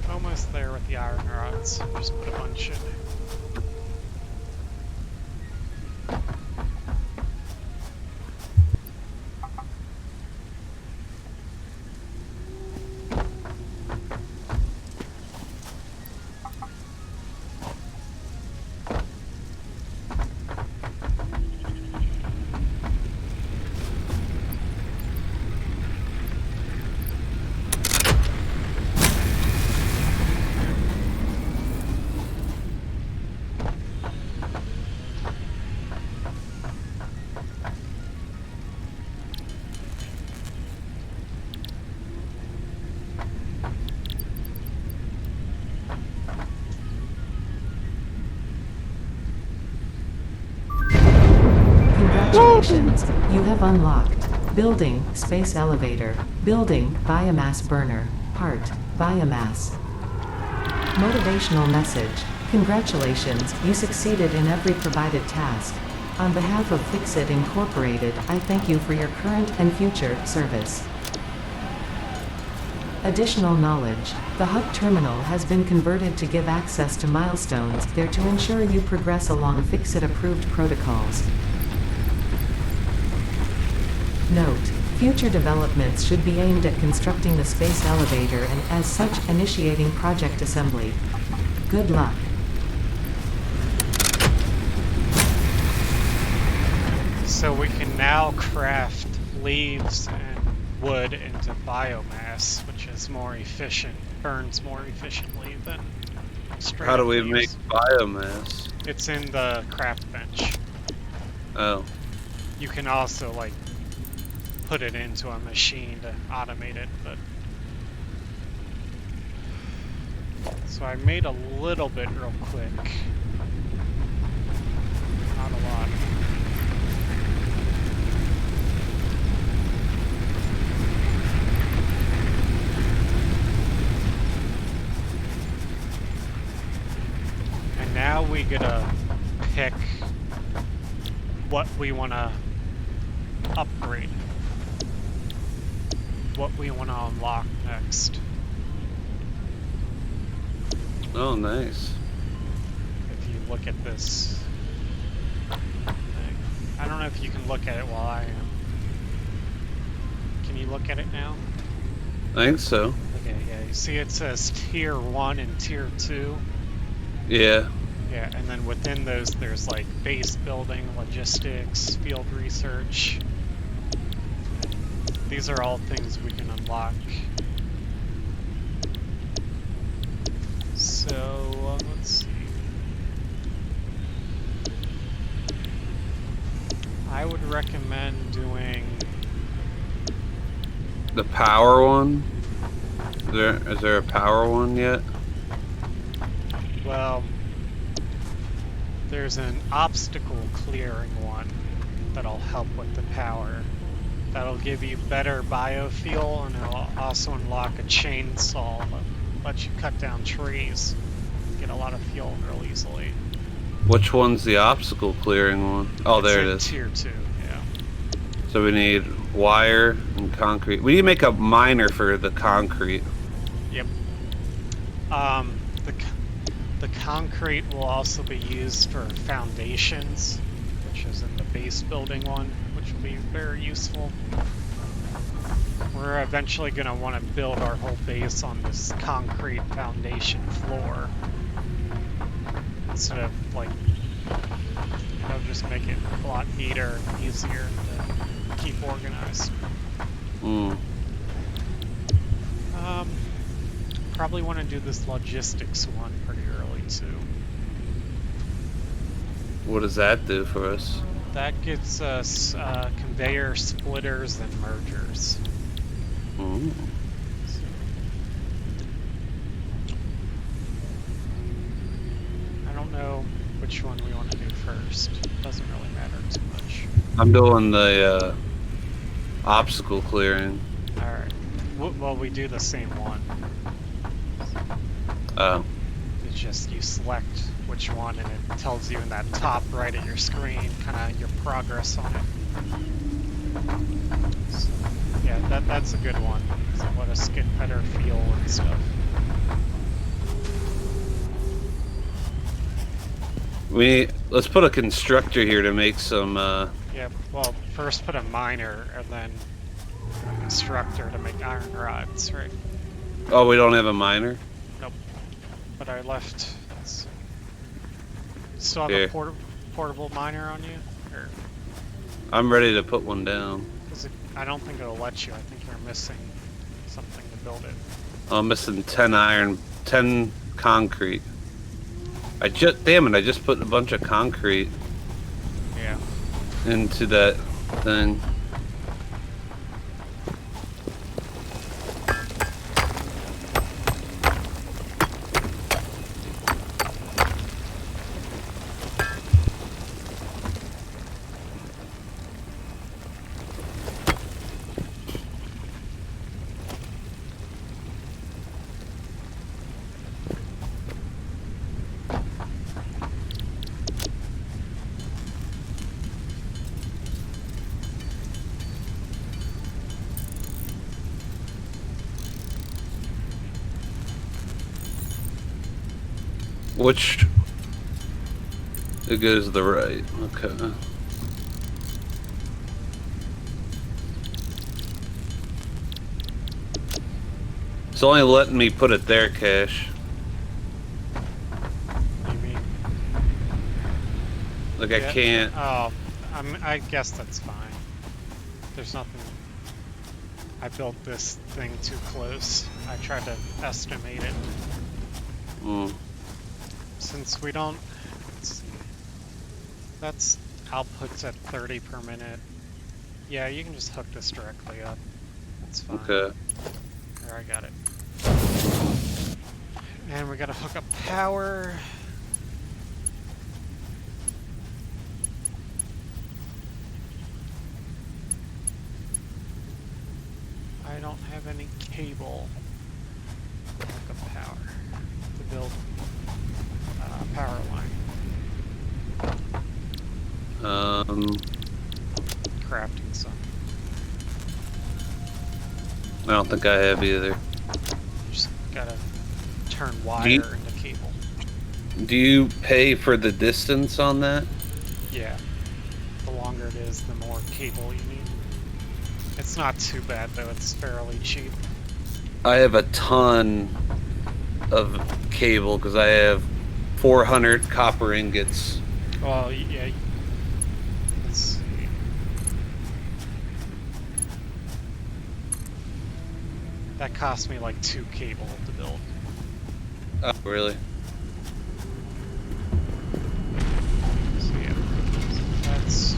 Almost there with the iron rods. Just put a bunch in. Congratulations, you have unlocked Building Space Elevator, Building Biomass Burner, Part Biomass. Motivational message. Congratulations, you succeeded in every provided task. On behalf of Fixit Incorporated, I thank you for your current and future service. Additional knowledge. The hub terminal has been converted to give access to milestones there to ensure you progress along Fixit-approved protocols. Note: future developments should be aimed at constructing the space elevator and, as such, initiating project assembly. Good luck. So we can now craft leaves and wood into biomass, which is more efficient, burns more efficiently than straight How do up we leaves. make biomass? It's in the craft bench. Oh. You can also like put it into a machine to automate it, but so I made a little bit real quick. Not a lot. And now we get to pick what we want to upgrade. What we want to unlock next. Oh, nice. If you look at this thing. I don't know if you can look at it while I am. Can you look at it now? I think so. Okay, yeah. You see it says Tier 1 and Tier 2? Yeah. Yeah, and then within those there's like base building, logistics, field research. These are all things we can unlock. So, let's see. I would recommend doing... The power one? Is there a power one yet? Well, there's an obstacle clearing one that'll help with the power. That'll give you better biofuel, and it'll also unlock a chainsaw that lets you cut down trees. Get a lot of fuel real easily. Which one's the obstacle clearing one? Oh, there it is. Tier 2, yeah. So we need wire and concrete. We need to make a miner for the concrete. Yep. The concrete will also be used for foundations, which is in the base building one, which will be very useful. We're eventually going to want to build our whole base on this concrete foundation floor instead of, like, just make it a lot neater and easier to keep organized. Probably want to do this logistics one pretty early too. What does that do for us? That gets us conveyor splitters and mergers. Ooh. I don't know which one we want to do first. Doesn't really matter too much. I'm doing the obstacle clearing. Alright. Well, we do the same one. Oh. It's just you select which one and it tells you in that top right of your screen kind of your progress on it. So, yeah, that's a good one. So let us get better fuel and stuff. Let's put a constructor here to make some Yeah, well, first put a miner and then a constructor to make iron rods, right? Oh, we don't have a miner? Nope. But I left. Still have Here. a portable miner on you? Or, I'm ready to put one down. I don't think it'll let you. I think you're missing something to build it. I'm missing 10 iron, 10 concrete. Damn it, I just put a bunch of concrete Yeah. into that thing. Which it goes to the right. Okay. It's only letting me put it there, Cash. What do you mean? Like I can't. Oh, I guess that's fine. There's nothing. I built this thing too close. I tried to estimate it. Mm. Since we don't. That's outputs at 30 per minute. Yeah, you can just hook this directly up. That's fine. Okay. There, I got it. And we gotta hook up power. I don't have any cable to hook up power to build power line. Crafting some. I don't think I have either. You just gotta turn wire into cable. Do you pay for the distance on that? Yeah. The longer it is, the more cable you need. It's not too bad though, it's fairly cheap. I have a ton of cable because I have 400 copper ingots. Well, yeah. Let's see. That cost me like 2 cable to build. Oh, really? So yeah. That's...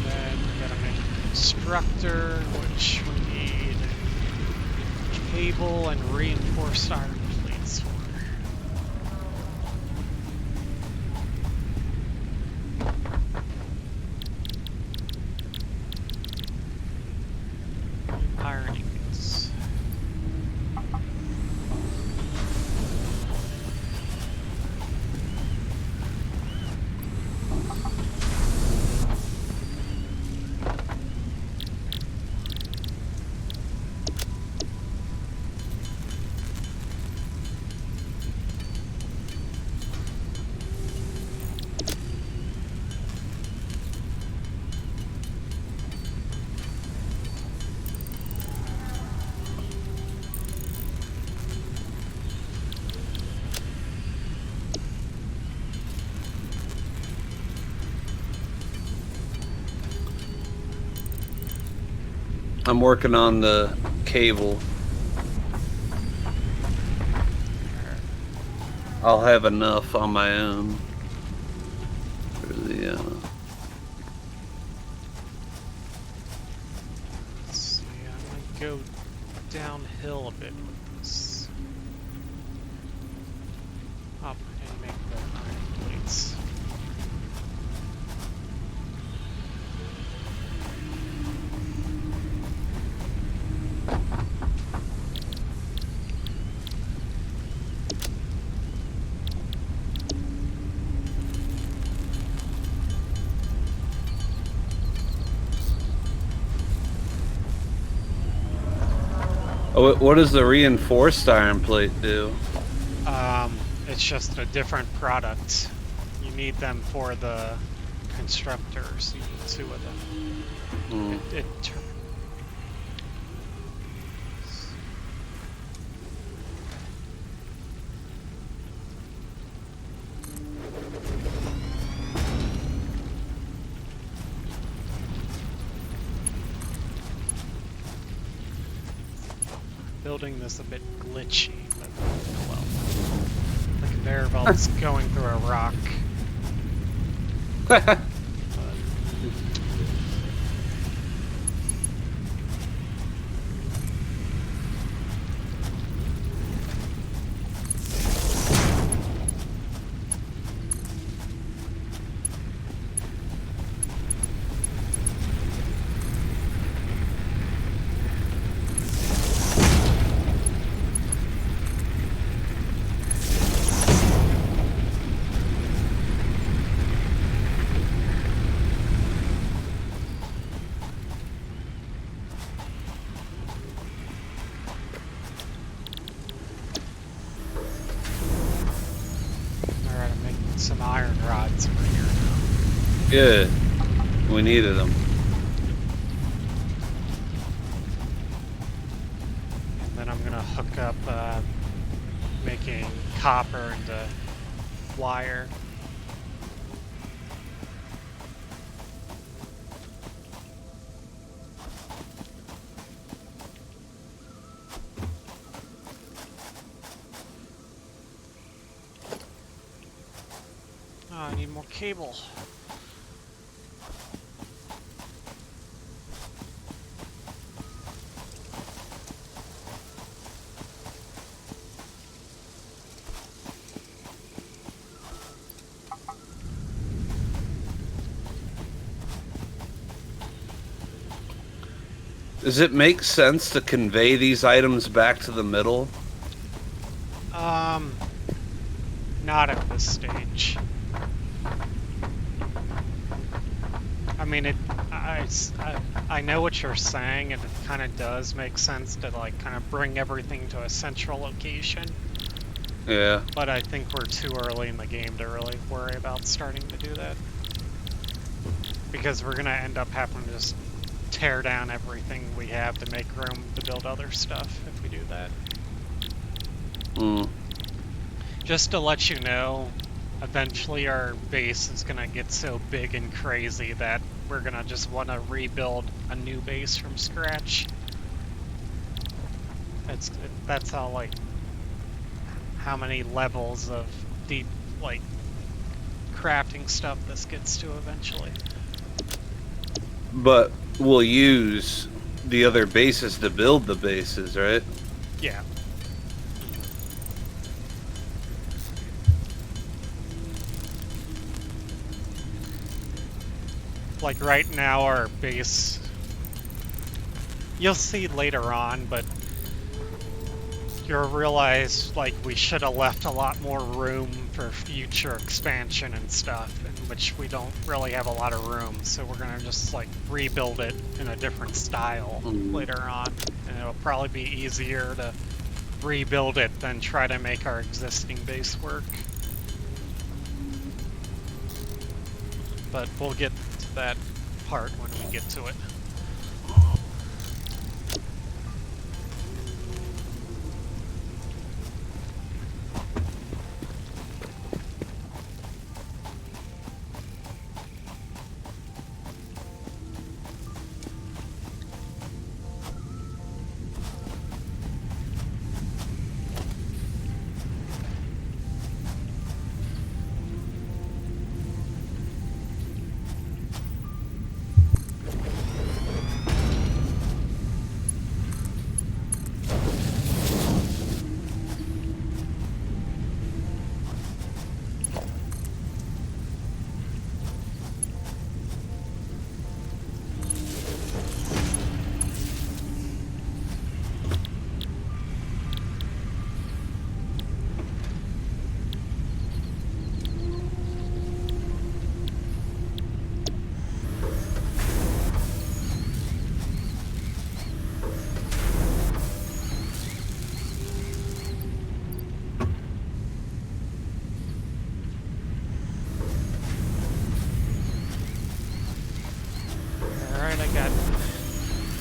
Then we gotta make a constructor, which we need cable and reinforced iron plates for. I'm working on the cable. I'll have enough on my own for the. Let's see, I'm gonna go downhill a bit with this. Oh, and make the iron plates. Oh, what does the reinforced iron plate do? It's just a different product. You need them for the constructors. You need 2 of them. Building this a bit glitchy, but well, the conveyor belt's going through a rock. Alright, I'm making some iron rods over here now. Good. We needed them. And then I'm gonna hook up making copper into wire. Oh, I need more cable. Does it make sense to convey these items back to the middle? Not at this stage. I mean, I know what you're saying, and it kind of does make sense to like kind of bring everything to a central location. Yeah. But I think we're too early in the game to really worry about starting to do that. Because we're gonna end up having to just tear down everything we have to make room to build other stuff if we do that. Just to let you know, eventually our base is gonna get so big and crazy that we're gonna just want to rebuild a new base from scratch. That's how like how many levels of deep like crafting stuff this gets to eventually. But we'll use the other bases to build the bases, right? Yeah. Like right now our base, you'll see later on, but you'll realize like we should have left a lot more room for future expansion and stuff, in which we don't really have a lot of room, so we're gonna just like rebuild it in a different style later on, and it'll probably be easier to rebuild it than try to make our existing base work. But we'll get to that part when we get to it.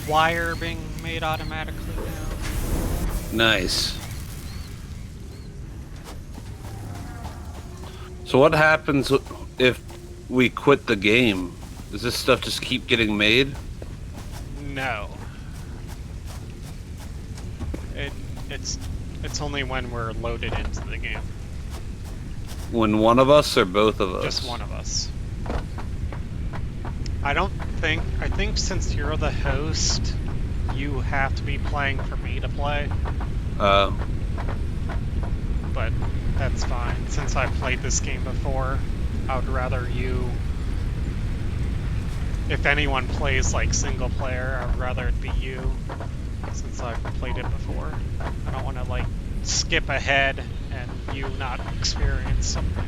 wire being made automatically now. Nice. So what happens if we quit the game? Does this stuff just keep getting made? No. It's only when we're loaded into the game. When one of us or both of us? Just one of us. I think since you're the host, you have to be playing for me to play. But that's fine. Since I played this game before, I would rather you... If anyone plays like single player, I would rather it be you, since I've played it before. I don't want to like skip ahead and you not experience something.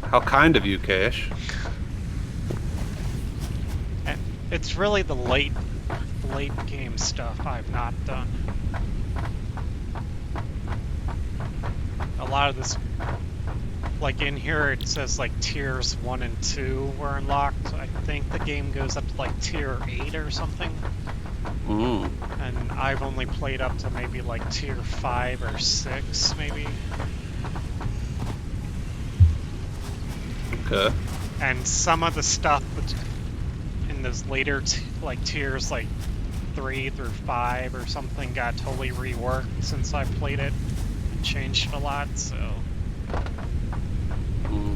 How kind of you, Cash. And it's really the late game stuff I've not done. A lot of this, like in here it says like tiers 1 and 2 were unlocked. I think the game goes up to like tier 8 or something. Mm. And I've only played up to maybe like tier 5 or 6 maybe. Okay. And some of the stuff in those later tiers like 3 through 5 or something got totally reworked since I played it. It changed a lot, so... Mm.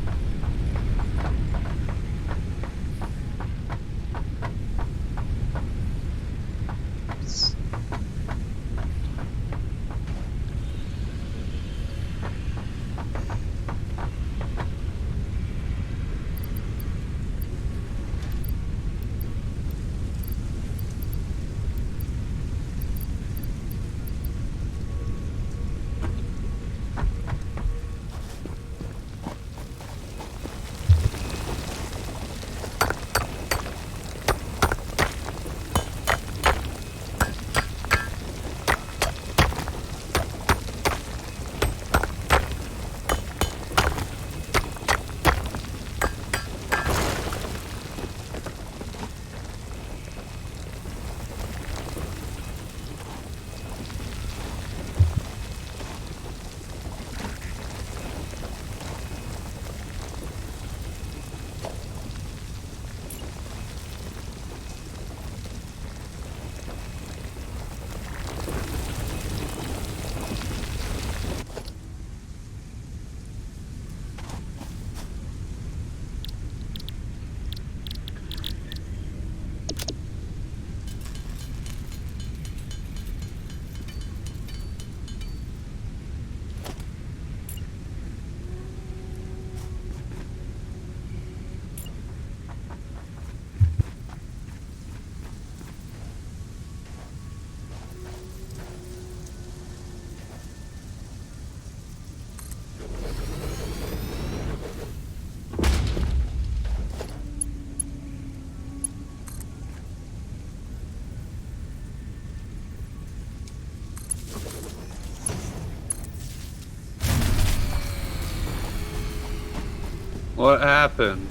What happened?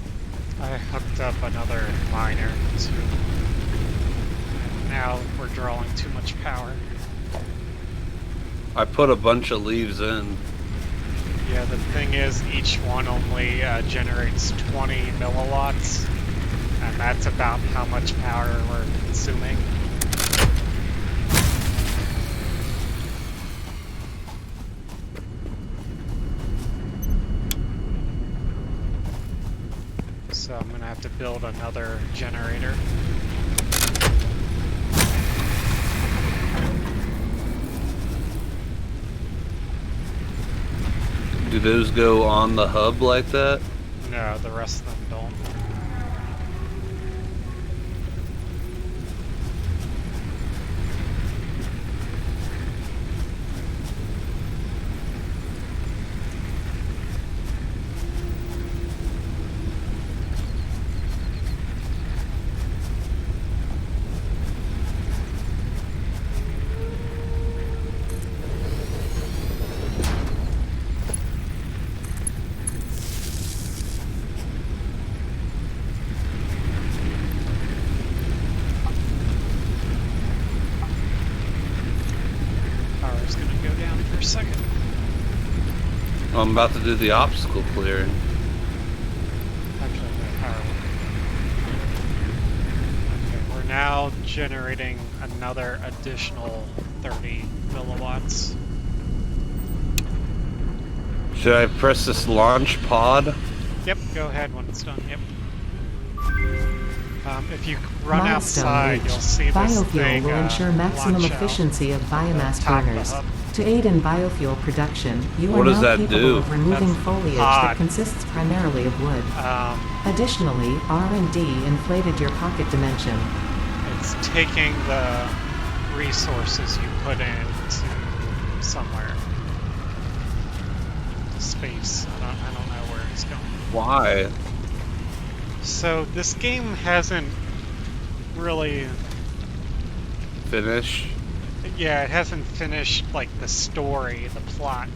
I hooked up another miner to... And now we're drawing too much power. I put a bunch of leaves in. Yeah, the thing is, each one only generates 20 milliwatts, and that's about how much power we're consuming. So I'm gonna have to build another generator. Do those go on the hub like that? No, the rest of them don't. I'm about to do the obstacle clearing. Actually, no, power. Okay, we're now generating another additional 30 milliwatts. Should I press this launch pod? Yep, go ahead when it's done. Yep. If you run Milestone outside, reached. you'll see this Biofuel thing will ensure maximum launch out efficiency of biomass top of the burners. hub. To aid in biofuel production, you What are does now that capable do? of removing That's foliage pod. that consists primarily of wood. Additionally, R&D inflated your pocket dimension. It's taking the resources you put into somewhere. Space. I don't know where it's going. Why? So this game hasn't really, Finish? yeah, it hasn't finished like the story, the plot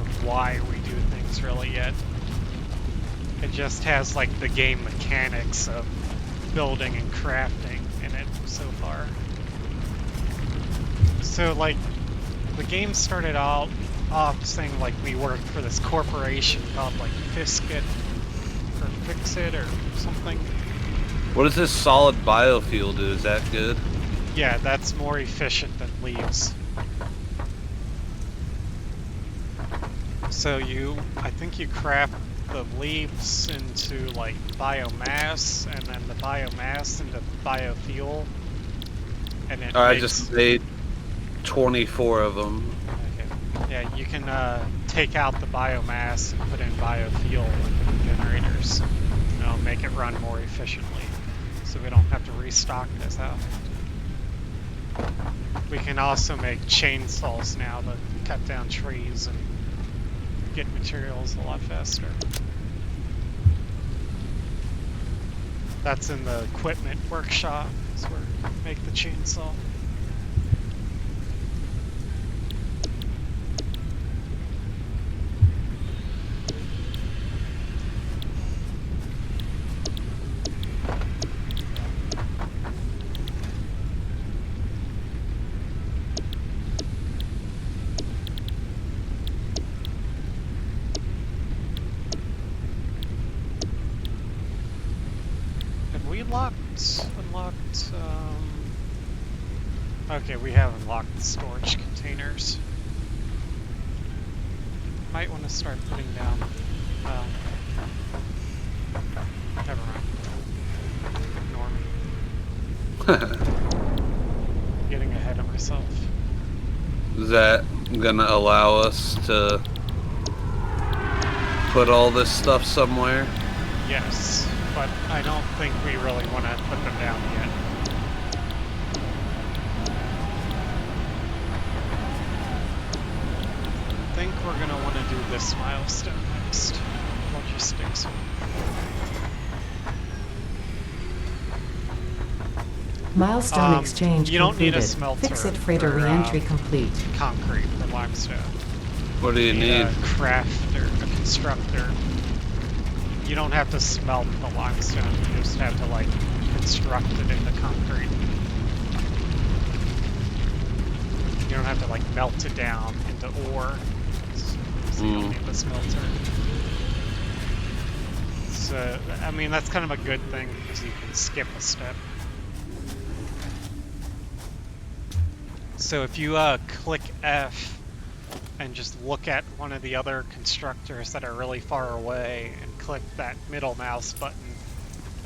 of why we do things really yet. It just has like the game mechanics of building and crafting in it so far. So like the game started off saying like we worked for this corporation called like Fiskit or Fixit or something. What does this solid biofuel do? Is that good? Yeah, that's more efficient than leaves. So I think you craft the leaves into like biomass, and then the biomass into biofuel, and it I makes... just made 24 of them. Okay. Yeah, you can take out the biomass and put in biofuel into the generators. And it'll make it run more efficiently, so we don't have to restock this out. We can also make chainsaws now to cut down trees and get materials a lot faster. That's in the equipment workshop, is where we make the chainsaw. Unlocked, okay, we have unlocked the storage containers. Might want to start putting down, never mind. Ignore me. Getting ahead of myself. Is that gonna allow us to put all this stuff somewhere? Yes, but I don't think we really want to put them down yet. I think we're going to want to do this milestone next. Logistics. Milestone exchange you don't completed. need a smelter Fix-it freighter for, re-entry complete. Concrete for limestone. What do you need? A crafter, a constructor. You don't have to smelt the limestone, you just have to like construct it into concrete. You don't have to like melt it down into ore, so you don't need the smelter. So, I mean, that's kind of a good thing because you can skip a step. So if you click F and just look at one of the other constructors that are really far away and click that middle mouse button,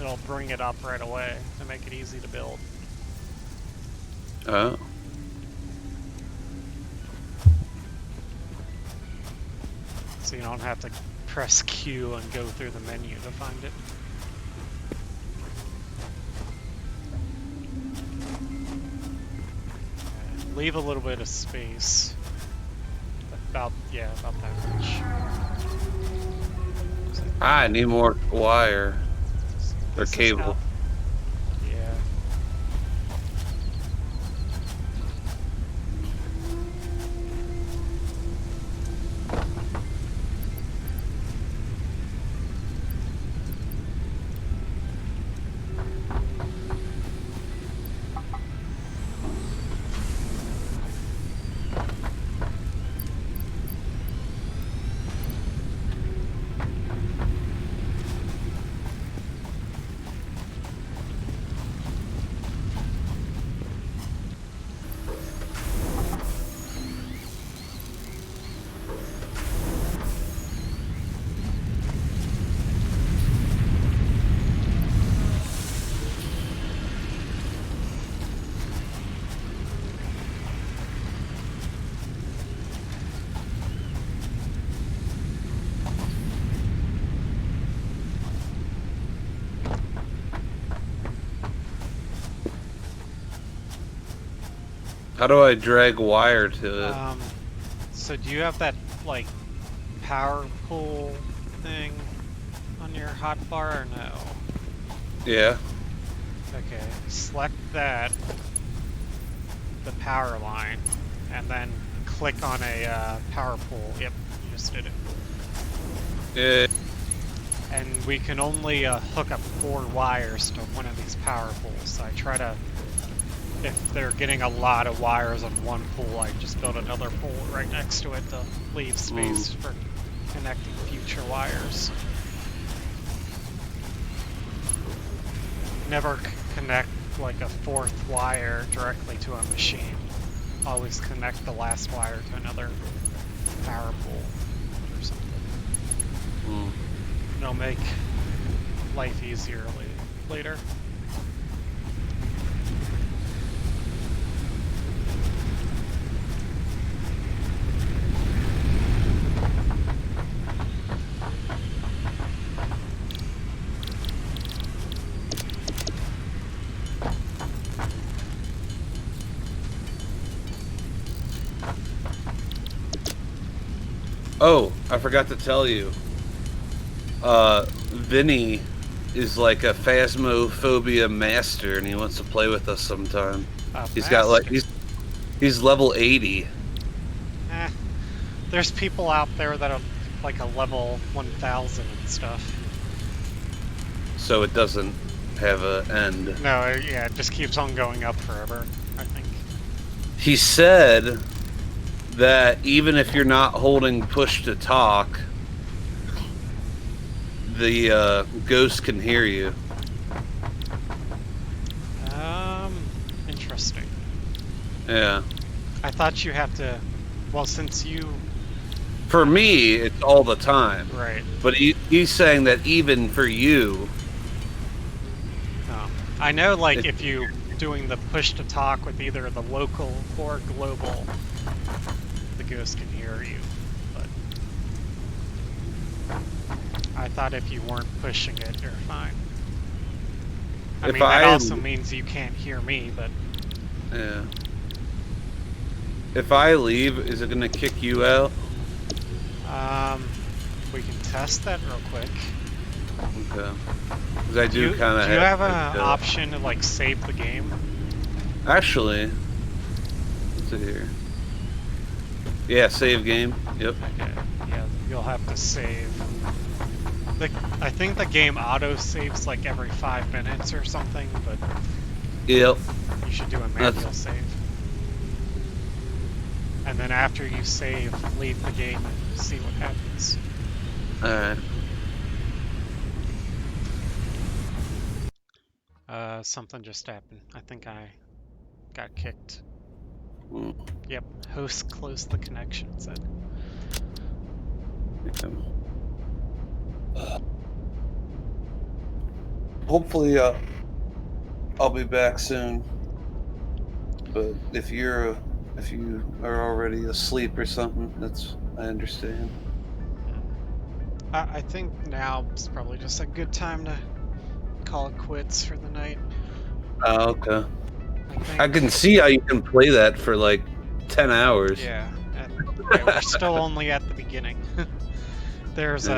it'll bring it up right away to make it easy to build. Oh. So you don't have to press Q and go through the menu to find it. Leave a little bit of space. About that much. I need more wire. Or This is cable. out. Yeah. How do I drag wire to it? So do you have that, like, power pull thing on your hotbar or no? Yeah. Okay, select that, the power line, and then click on a power pull. Yep, you just did it. Yeah. And we can only hook up 4 wires to one of these power pulls. So I try to, if they're getting a lot of wires on one pull, I just build another pull right next to it to leave space for connecting future wires. Never connect like a 4th wire directly to a machine. Always connect the last wire to another power pole or something. It'll make life easier later. Oh, I forgot to tell you. Vinny is like a phasmophobia master, and he wants to play with us sometime. He's got like he's level 80. There's people out there that are like a level 1000 and stuff. So it doesn't have an end. No, yeah, it just keeps on going up forever, I think. He said that even if you're not holding push to talk, the ghost can hear you. Interesting. Yeah. I thought you have to, well, since you... For me, it's all the time. Right. But he's saying that even for you... Oh. I know, like, if you doing the push to talk with either the local or global, the ghost can hear you, but I thought if you weren't pushing it, you're fine. I mean, that also means you can't hear me, but... Yeah. If I leave, is it gonna kick you out? We can test that real quick. Okay. Because I do kind of. Do you have an option to like save the game? Actually, let's see here. Yeah, save game. Yep. Okay. Yeah, you'll have to save. I think the game auto saves like every 5 minutes or something, but yep. You should do a manual save. And then after you save, leave the game and see what happens. Alright. Something just happened. I think I got kicked. Mm. Yep, host closed the connection, it said. Hopefully, I'll be back soon. But if you are already asleep or something, I understand. I think now is probably just a good time to call it quits for the night. Oh, okay. I can see how you can play that for like 10 hours. Yeah, and yeah, we're still only at the beginning. There's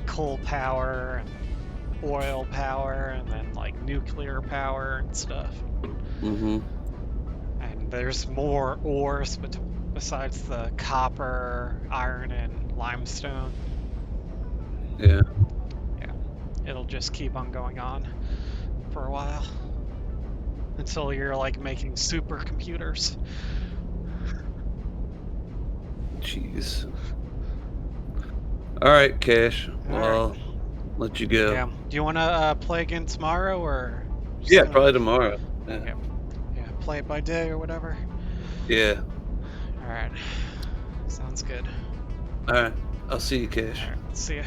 coal power and oil power and then like nuclear power and stuff. Mm-hmm. And there's more ores besides the copper, iron, and limestone. Yeah. Yeah, it'll just keep on going on for a while until you're like making supercomputers. Jeez. All right, Cash. Well, I'll let you go. Yeah. Do you want to play again tomorrow or? Yeah, probably tomorrow. Yeah. Yeah. Play it by day or whatever. Yeah. All right. Sounds good. All right. I'll see you, Cash. All right. See ya.